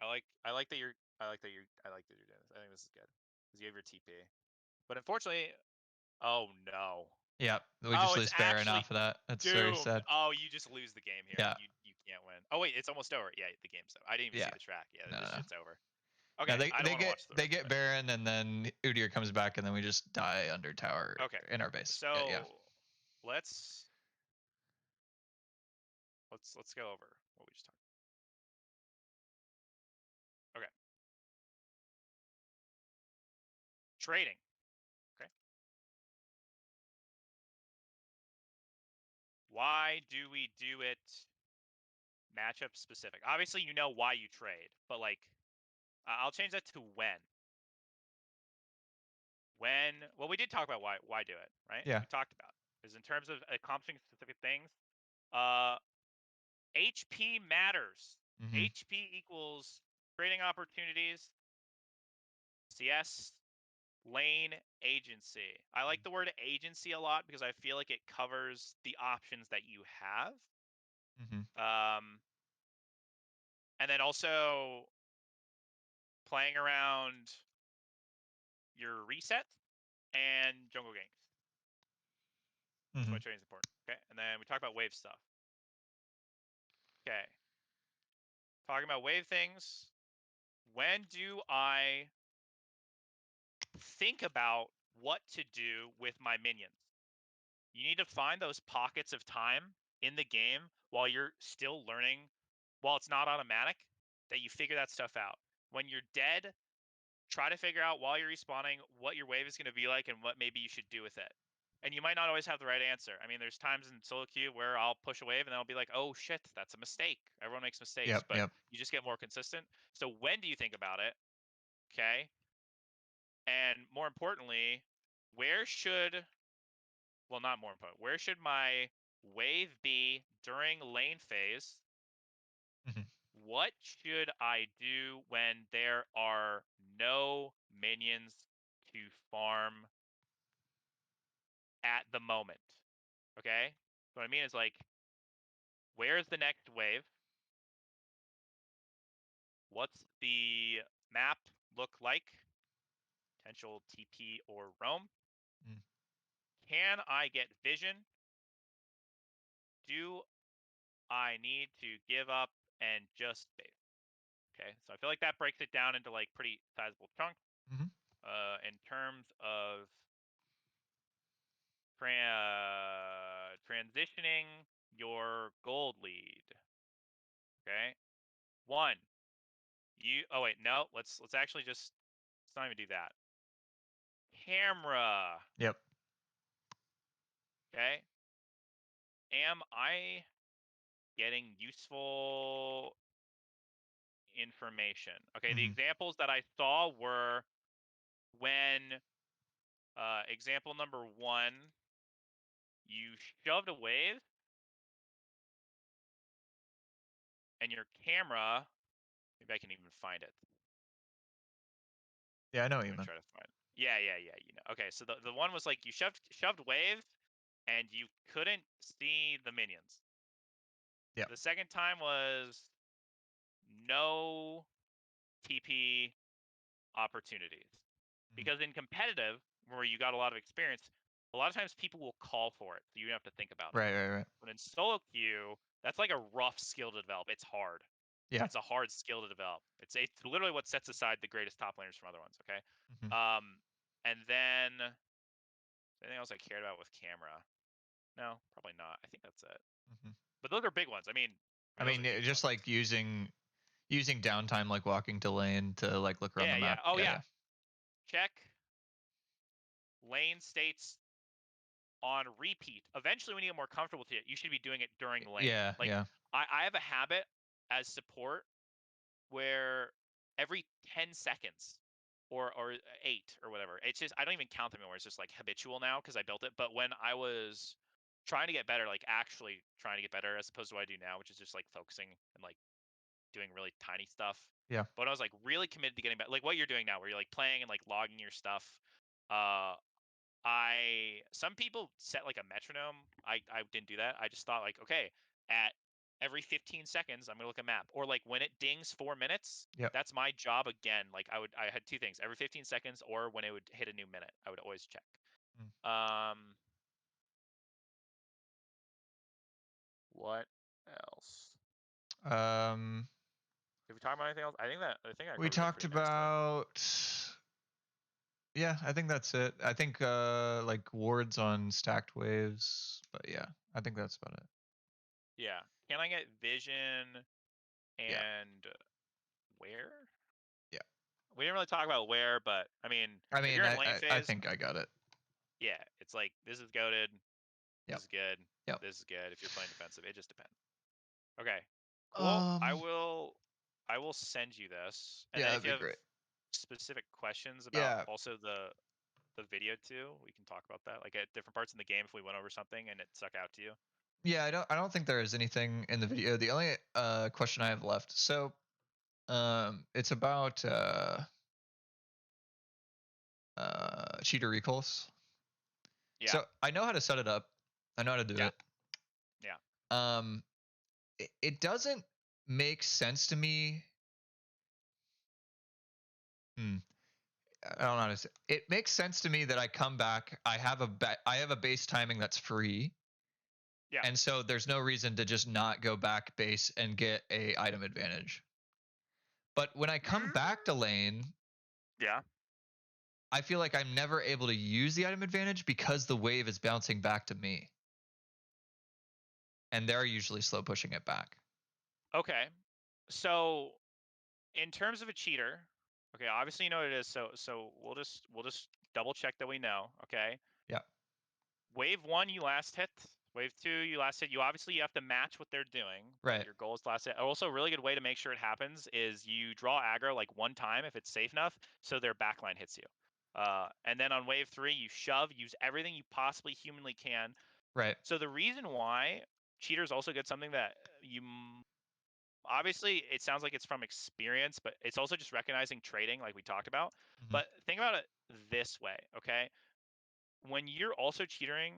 I like that you're doing this. I think this is good because you have your TP. But unfortunately, oh no. Yeah, we just lose Baron off of that. That's very sad. Oh, you just lose the game here. Yeah. You can't win. Oh wait, it's almost over. Yeah, the game's over. I didn't even see the track. Yeah, this shit's over. Okay, they get Baron, and then Udyr comes back, and then we just die under tower. In our base. So let's go over what we just talked about. Okay. Trading. Okay. Why do we do it matchup specific? Obviously, you know why you trade, but like, I'll change that to when. Well, we did talk about why do it, right? Yeah. We talked about it. Because in terms of accomplishing specific things, HP matters. HP equals trading opportunities, CS, lane, agency. I like the word agency a lot because I feel like it covers the options that you have. And then also playing around your reset and jungle ganks. That's why trading is important. Okay, and then we talk about wave stuff. Okay. Talking about wave things. When do I think about what to do with my minions? You need to find those pockets of time in the game while you're still learning, while it's not automatic, that you figure that stuff out. When you're dead, try to figure out while you're respawning what your wave is going to be like and what maybe you should do with it. And you might not always have the right answer. I mean, there's times in solo queue where I'll push a wave and then I'll be like, oh shit, that's a mistake. Everyone makes mistakes, Yep. but Yep. you just get more consistent. So when do you think about it? Okay. And more importantly, where should, well, not more important, where should my wave be during lane phase? Mhm. What should I do when there are no minions to farm at the moment? Okay? What I mean is, like, where's the next wave? What's the map look like? Potential TP or roam? Mm. Can I get vision? Do I need to give up and just save? Okay, so I feel like that breaks it down into like pretty sizable chunks. Mhm. In terms of transitioning your gold lead. Okay, one. You. Oh wait, no. Let's actually just. Let's not even do that. Camera. Yep. Okay. Am I getting useful information? Okay. The Mhm. examples that I saw were when example number one, you shoved a wave and your camera. Maybe I can even find it. Yeah, I know what I'm you gonna meant. try to find it. Yeah. You know. Okay, so the one was like you shoved wave, and you couldn't see the minions. Yep. The second time was no TP opportunities. Mhm. Because in competitive, where you got a lot of experience, a lot of times people will call for it, so you don't have to think about it. Right. Right. Right. But in solo queue, that's like a rough skill to develop. It's hard. Yeah. It's a hard skill to develop. It's literally what sets aside the greatest top laners from other ones. Okay. Mhm. And then anything else I cared about with camera? No, probably not. I think that's it. Mhm. But those are big ones. I Those are mean, huge just ones. like using downtime, like walking to lane to like look around Yeah, the yeah. map. Oh Yeah. yeah. Yeah. Check lane states on repeat. Eventually, when you get more comfortable with it, you should be doing it during lane. Yeah. Like Yeah. I have a habit as support where every 10 seconds or 8 or whatever. It's just I don't even count them anymore. It's just like habitual now because I built it. But when I was trying to get better, like actually trying to get better as opposed to what I do now, which is just like focusing and like doing really tiny stuff. Yeah. But I was like really committed to getting better, like what you're doing now, where you're like playing and like logging your stuff. Uh, some people set like a metronome. I didn't do that. I just thought like, okay, at every 15 seconds, I'm gonna look at map, or like when it dings 4 minutes, Yep. that's my job again. Like I had two things: every 15 seconds, or when it would hit a new minute, I would always check. Mm. Um, what else? Um, Did we talk about anything else? I we covered it talked pretty nicely. about. Yeah, I think that's it. I think like wards on stacked waves, but yeah, I think that's about it. Yeah. Can I get vision Yeah. and where? Yeah. We didn't really talk about where, but I if mean, you're in lane I phase, think I got it. yeah, it's like this is goaded, this Yep. is good, Yep. this is good. If you're playing defensive, it just depends. Okay, cool. I Um. will, I will send you this, and Yeah, then that'd if you be have great. specific questions about Yeah. also the video too, we can talk about that. Like at different parts in the game, if we went over something and it stuck out to you. Yeah. I don't think there is anything in the video. The only question I have left. So it's about cheater recalls. Yeah, So I know how to set it up. I know how to do yeah, it. yeah. Um, it doesn't make sense to me. Hmm. I don't know how to say. It makes sense to me that I come back. I have a base timing that's free, Yeah. and so there's no reason to just not go back base and get a item advantage. But when I come Mm, back to lane, yeah. I feel like I'm never able to use the item advantage because the wave is bouncing back to me, and they're usually slow pushing it back. Okay. So in terms of a cheater, okay, obviously you know what it is. So we'll just double check that we know. Okay. Yeah. Wave 1, you last hit. Wave 2, you last hit. You have to match what they're doing. Right. Your goal is last hit. Also, a really good way to make sure it happens is you draw aggro like one time if it's safe enough, so their backline hits you. And then on wave 3, you shove, use everything you possibly humanly can. Right. So the reason why cheaters also get something that obviously it sounds like it's from experience, but it's also just recognizing trading like we talked about. Mm-hmm. But think about it this way, okay? When you're also cheatering,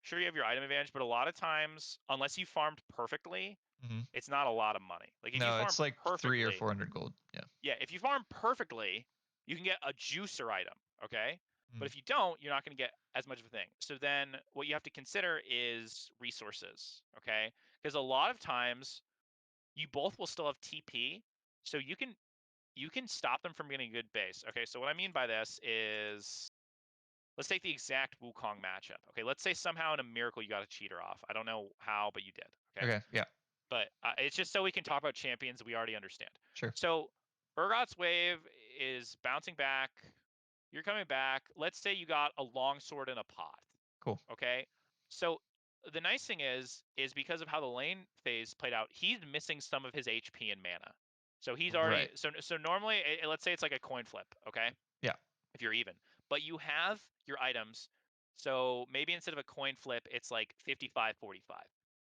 sure you have your item advantage, but a lot of times, unless you farmed perfectly, Mm-hmm. it's not a lot of money. Like if you No, farm it's like 3 or perfectly, 400 gold. Yeah. yeah, if you farm perfectly, you can get a juicer item, okay? But Mm-hmm. if you don't, you're not going to get as much of a thing. So then what you have to consider is resources, okay? Because a lot of times you both will still have TP, so you can stop them from getting a good base. Okay, so what I mean by this is let's take the exact Wukong matchup. Okay, let's say somehow in a miracle you got a cheater off. I don't know how, but you did. Okay, Okay. Yeah. but it's just so we can talk about champions we already understand. Sure. So Urgot's wave is bouncing back. You're coming back. Let's say you got a longsword and a pot. Cool. Okay, so the nice thing is because of how the lane phase played out, he's missing some of his HP and mana. So he's already Right. so normally let's say it's like a coin flip. Okay, Yeah. if you're even. But you have your items. So maybe instead of a coin flip, it's like 55-45.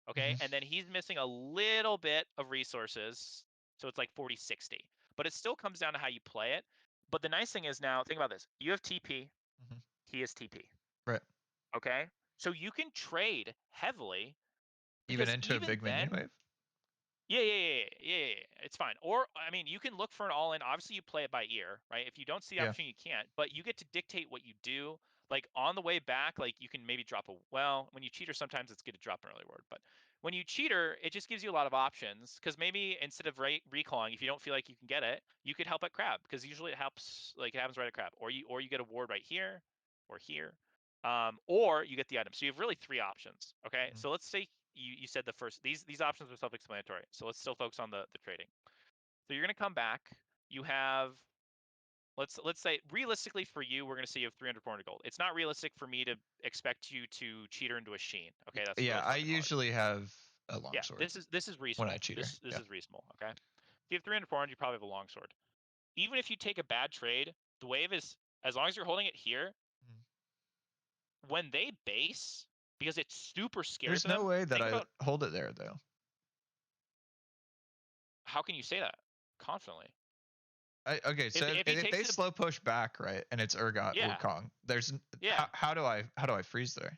Okay. Mm-hmm. And then he's missing a little bit of resources. So it's like 40-60. But it still comes down to how you play it. But the nice thing is now, think about this. You have TP, Mm-hmm. he has TP. Right. Okay. So you can trade heavily Even because into a even big minion then, wave. yeah. It's fine. Or I mean, you can look for an all-in. Obviously, you play it by ear, right? If you don't see the Yeah. opportunity, you can't. But you get to dictate what you do. Like on the way back, like you can maybe drop a well. When you cheater, sometimes it's good to drop an early word. But when you cheater, it just gives you a lot of options. Because maybe instead of recalling, if you don't feel like you can get it, you could help at crab. Because usually it helps. Like it happens right at crab. Or you get a ward right here or here. Or you get the item. So you have really three options. Okay. Mm-hmm. So let's say you said the first these options are self-explanatory. So let's still focus on the trading. So you're gonna come back. You have let's say realistically for you, we're gonna say you have 300, 400 gold. It's not realistic for me to expect you to cheater into a Sheen. Okay, that's Yeah. really I fucking hard. usually have a Yeah, longsword this is when I reasonable. cheater. This Yeah. is reasonable. Okay, if you have 300, 400, you probably have a longsword. Even if you take a bad trade, the wave is as long as you're holding it here. Mhm. When they base, because it super scares There's no them. way that Think I about hold it there though. how can you say that confidently? Okay, If so if he if takes they it, slow push back, right, and it's Urgot yeah, Wukong, there's yeah. how do I freeze there?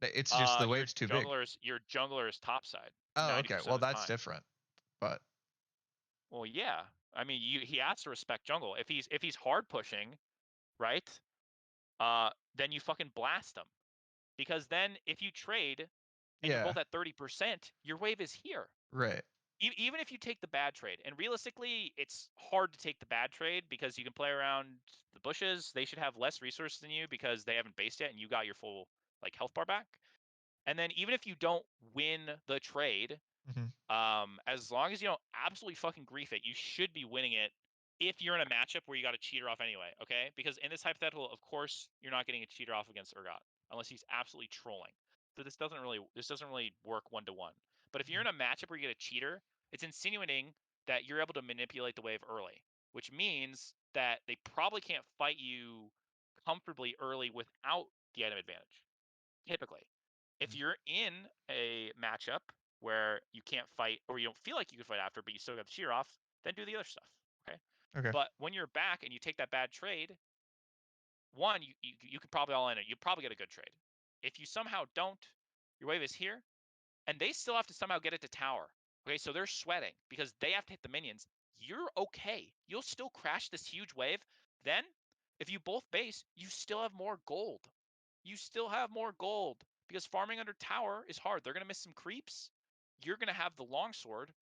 It's just the wave's too big. Your jungler is topside Oh, okay. 90% Well, of the that's time. different. But Well, yeah. I mean, he has to respect jungle. If he's hard pushing, right? Then you fucking blast him because then if you trade and you're yeah, both at 30%, your wave is here. right. Even if you take the bad trade, and realistically, it's hard to take the bad trade because you can play around the bushes. They should have less resources than you because they haven't based yet, and you got your full like health bar back. And then even if you don't win the trade, Hmm. as long as you don't absolutely fucking grief it, you should be winning it if you're in a matchup where you got a cheater off anyway, okay? Because in this hypothetical, of course, you're not getting a cheater off against Urgot unless he's absolutely trolling. So this doesn't really work one to one. But if you're in a matchup where you get a cheater, it's insinuating that you're able to manipulate the wave early, which means that they probably can't fight you comfortably early without the item advantage. Typically, if you're in a matchup where you can't fight or you don't feel like you can fight after, but you still got the cheer off, then do the other stuff. Okay. Okay. But when you're back and you take that bad trade, one, you could probably all in it. You probably get a good trade. If you somehow don't, your wave is here, and they still have to somehow get it to tower. Okay, so they're sweating because they have to hit the minions. You're okay. You'll still crash this huge wave. Then, if you both base, you still have more gold. You still have more gold because farming under tower is hard. They're going to miss some creeps. You're going to have the longsword.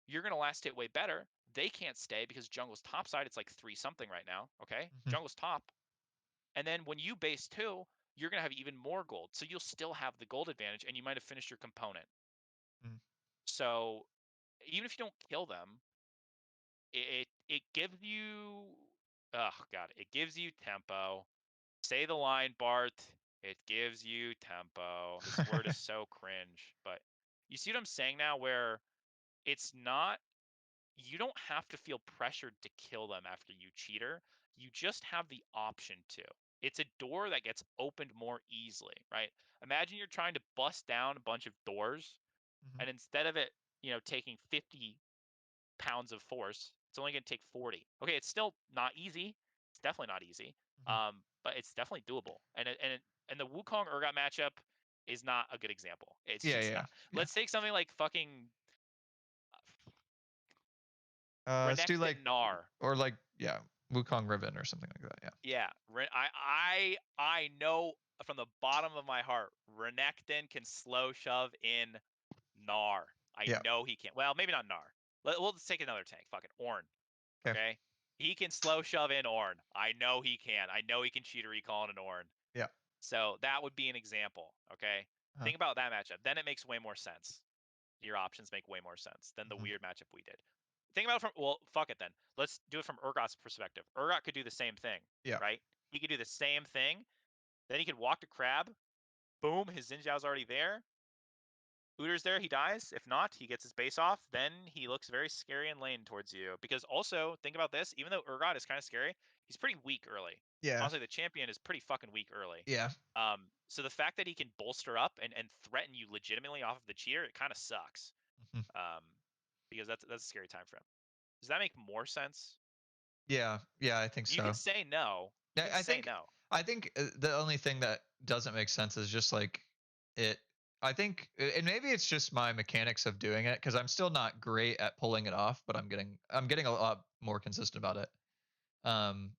You're going to last hit way better. They can't stay because jungle's top side. It's like 3 something right now. Okay. Hmm. Jungle's top. And then when you base 2, you're going to have even more gold. So you'll still have the gold advantage and you might have finished your component. Hmm. So even if you don't kill them, it gives you, oh god, it gives you tempo. Say the line, Bart. It gives you tempo. This word is so cringe, but you see what I'm saying now? Where it's not, you don't have to feel pressured to kill them after you cheater. You just have the option to. It's a door that gets opened more easily, right? Imagine you're trying to bust down a bunch of doors, Mhm. and instead of it, taking 50 pounds of force, it's only going to take 40. Okay, it's still not easy. It's definitely not easy. Mhm. But it's definitely doable. And the Wukong Urgot matchup is not a good example. It's Yeah, just yeah, not. yeah. Let's take something like fucking Let's do like, Renekton Gnar. or like, yeah, Wukong Riven or something like that. Yeah. Yeah, I know from the bottom of my heart, Renekton can slow shove in Gnar. I Yeah. know he can. Well, maybe not Gnar. We'll just take another tank. Fuck it, Ornn. Okay. Okay, he can slow shove in Ornn. I know he can. I know he can cheat a recall in an Ornn. Yeah. So that would be an example. Okay, Uh-huh. think about that matchup. Then it makes way more sense. Your options make way more sense than the Mhm. weird matchup we did. Think about it from, well, fuck it then. Let's do it from Urgot's perspective. Urgot could do the same thing, Yeah. right? He could do the same thing. Then he could walk to Crab. Boom, his Xin Zhao's already there. Uter's there, he dies. If not, he gets his base off. Then he looks very scary in lane towards you. Because also, think about this, even though Urgot is kind of scary, he's pretty weak early. Yeah. Honestly, the champion is pretty fucking weak early. Yeah. So the fact that he can bolster up and threaten you legitimately off of the cheater, it kind of sucks. Mhm. Um, because that's a scary time for him. Does that make more sense? Yeah. Yeah. I think You can so. say no. You Yeah, can I say think no. I think the only thing that doesn't make sense is just like it. I think, and maybe it's just my mechanics of doing it because I'm still not great at pulling it off, but I'm getting a lot more consistent about it. Um,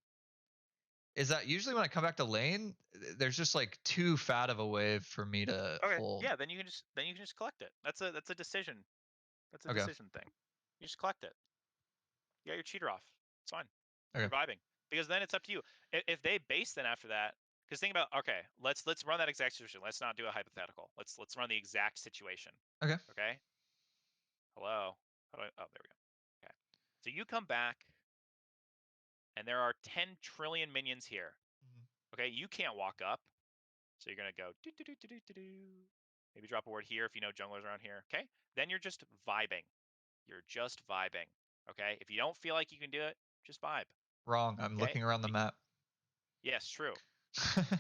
is that usually when I come back to lane, there's just like too fat of a wave for me to Okay. hold. Yeah. Then you can just collect it. That's a decision. That's a Okay. decision thing. You just collect it. You got your cheater off. It's fine. Okay. You're vibing because then it's up to you. If they base then after that, because think about, okay, let's run that exact situation. Let's not do a hypothetical. Let's run the exact situation. Okay. Okay. Hello. How do I? Oh, there we go. Okay. So you come back and there are 10 trillion minions here. Mhm. Okay. You can't walk up. So you're gonna go do do do do do do do. Maybe drop a word here if you know junglers around here. Okay. Then you're just vibing. You're just vibing. Okay. If you don't feel like you can do it, just vibe. Wrong. I'm Okay. looking around the map. Yes, true.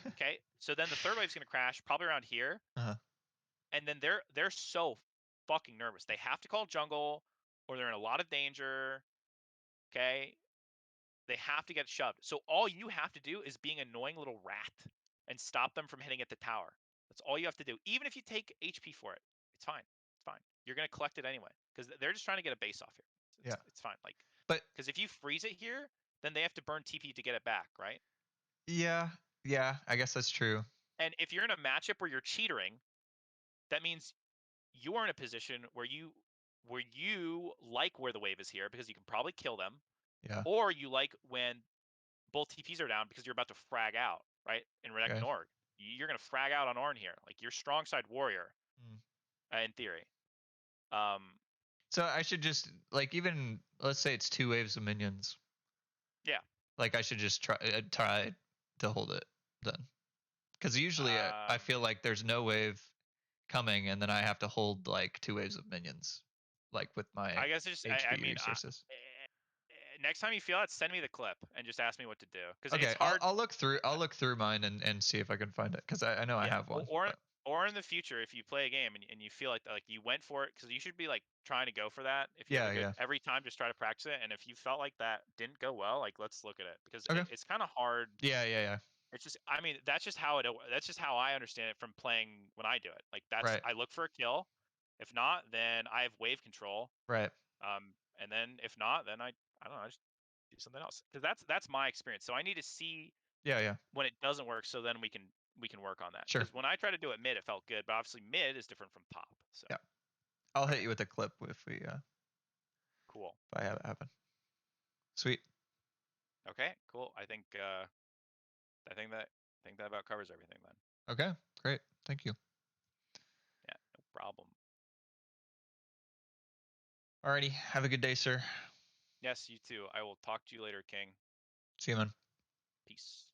Okay. So then the third wave's gonna crash probably around here, Uh-huh. and then they're so fucking nervous. They have to call jungle, or they're in a lot of danger. Okay. They have to get shoved. So all you have to do is being an annoying little rat and stop them from hitting at the tower. That's all you have to do. Even if you take HP for it, it's fine. It's fine. You're gonna collect it anyway because they're just trying to get a base off here. Yeah. It's fine. Like, But because if you freeze it here, then they have to burn TP to get it back, right? yeah, yeah, I guess that's true. And if you're in a matchup where you're cheatering, that means you are in a position where you like where the wave is here because you can probably kill them, Yeah. or you like when both TPs are down because you're about to frag out, right? In Renekton Okay. Org. You're gonna frag out on Ornn here. Like, you're strong side warrior, Mm. in theory. Um, So I should just like, even let's say it's two waves of minions. yeah. Like I should just try to hold it then, because usually I Um, feel like there's no wave coming, and then I have to hold like two waves of minions, like with my I guess it's just, I HP mean, resources. next time you feel it, send me the clip and just ask me what to do because it's Okay, hard. I'll look through mine and see if I can find it, because I know I Yeah, have one. or But or in the future, if you play a game and you feel like you went for it, because you should be like trying to go for that. If you have a yeah, good, yeah. every time, just try to practice it. And if you felt like that didn't go well, like, let's look at it because Okay. it's kind of hard. Yeah, yeah, yeah. It's just, I mean, that's just how that's just how I understand it from playing when I do it. Like, that's, Right, I look for a kill. If not, then I have wave control. right. And then if not, then I don't know, I just do something else because that's my experience. So I need to see Yeah, yeah. when it doesn't work, so then we can work on that. Sure. Because when I try to do it mid, it felt good, but obviously mid is different from top. So Yeah. I'll hit okay, you with a clip if cool. I have it happen. Sweet. Okay, cool. I think that about covers everything then. Okay. Great. Thank you. Yeah, no problem. Alrighty. Have a good day, sir. Yes, you too. I will talk to you later, King. See you, man. Peace.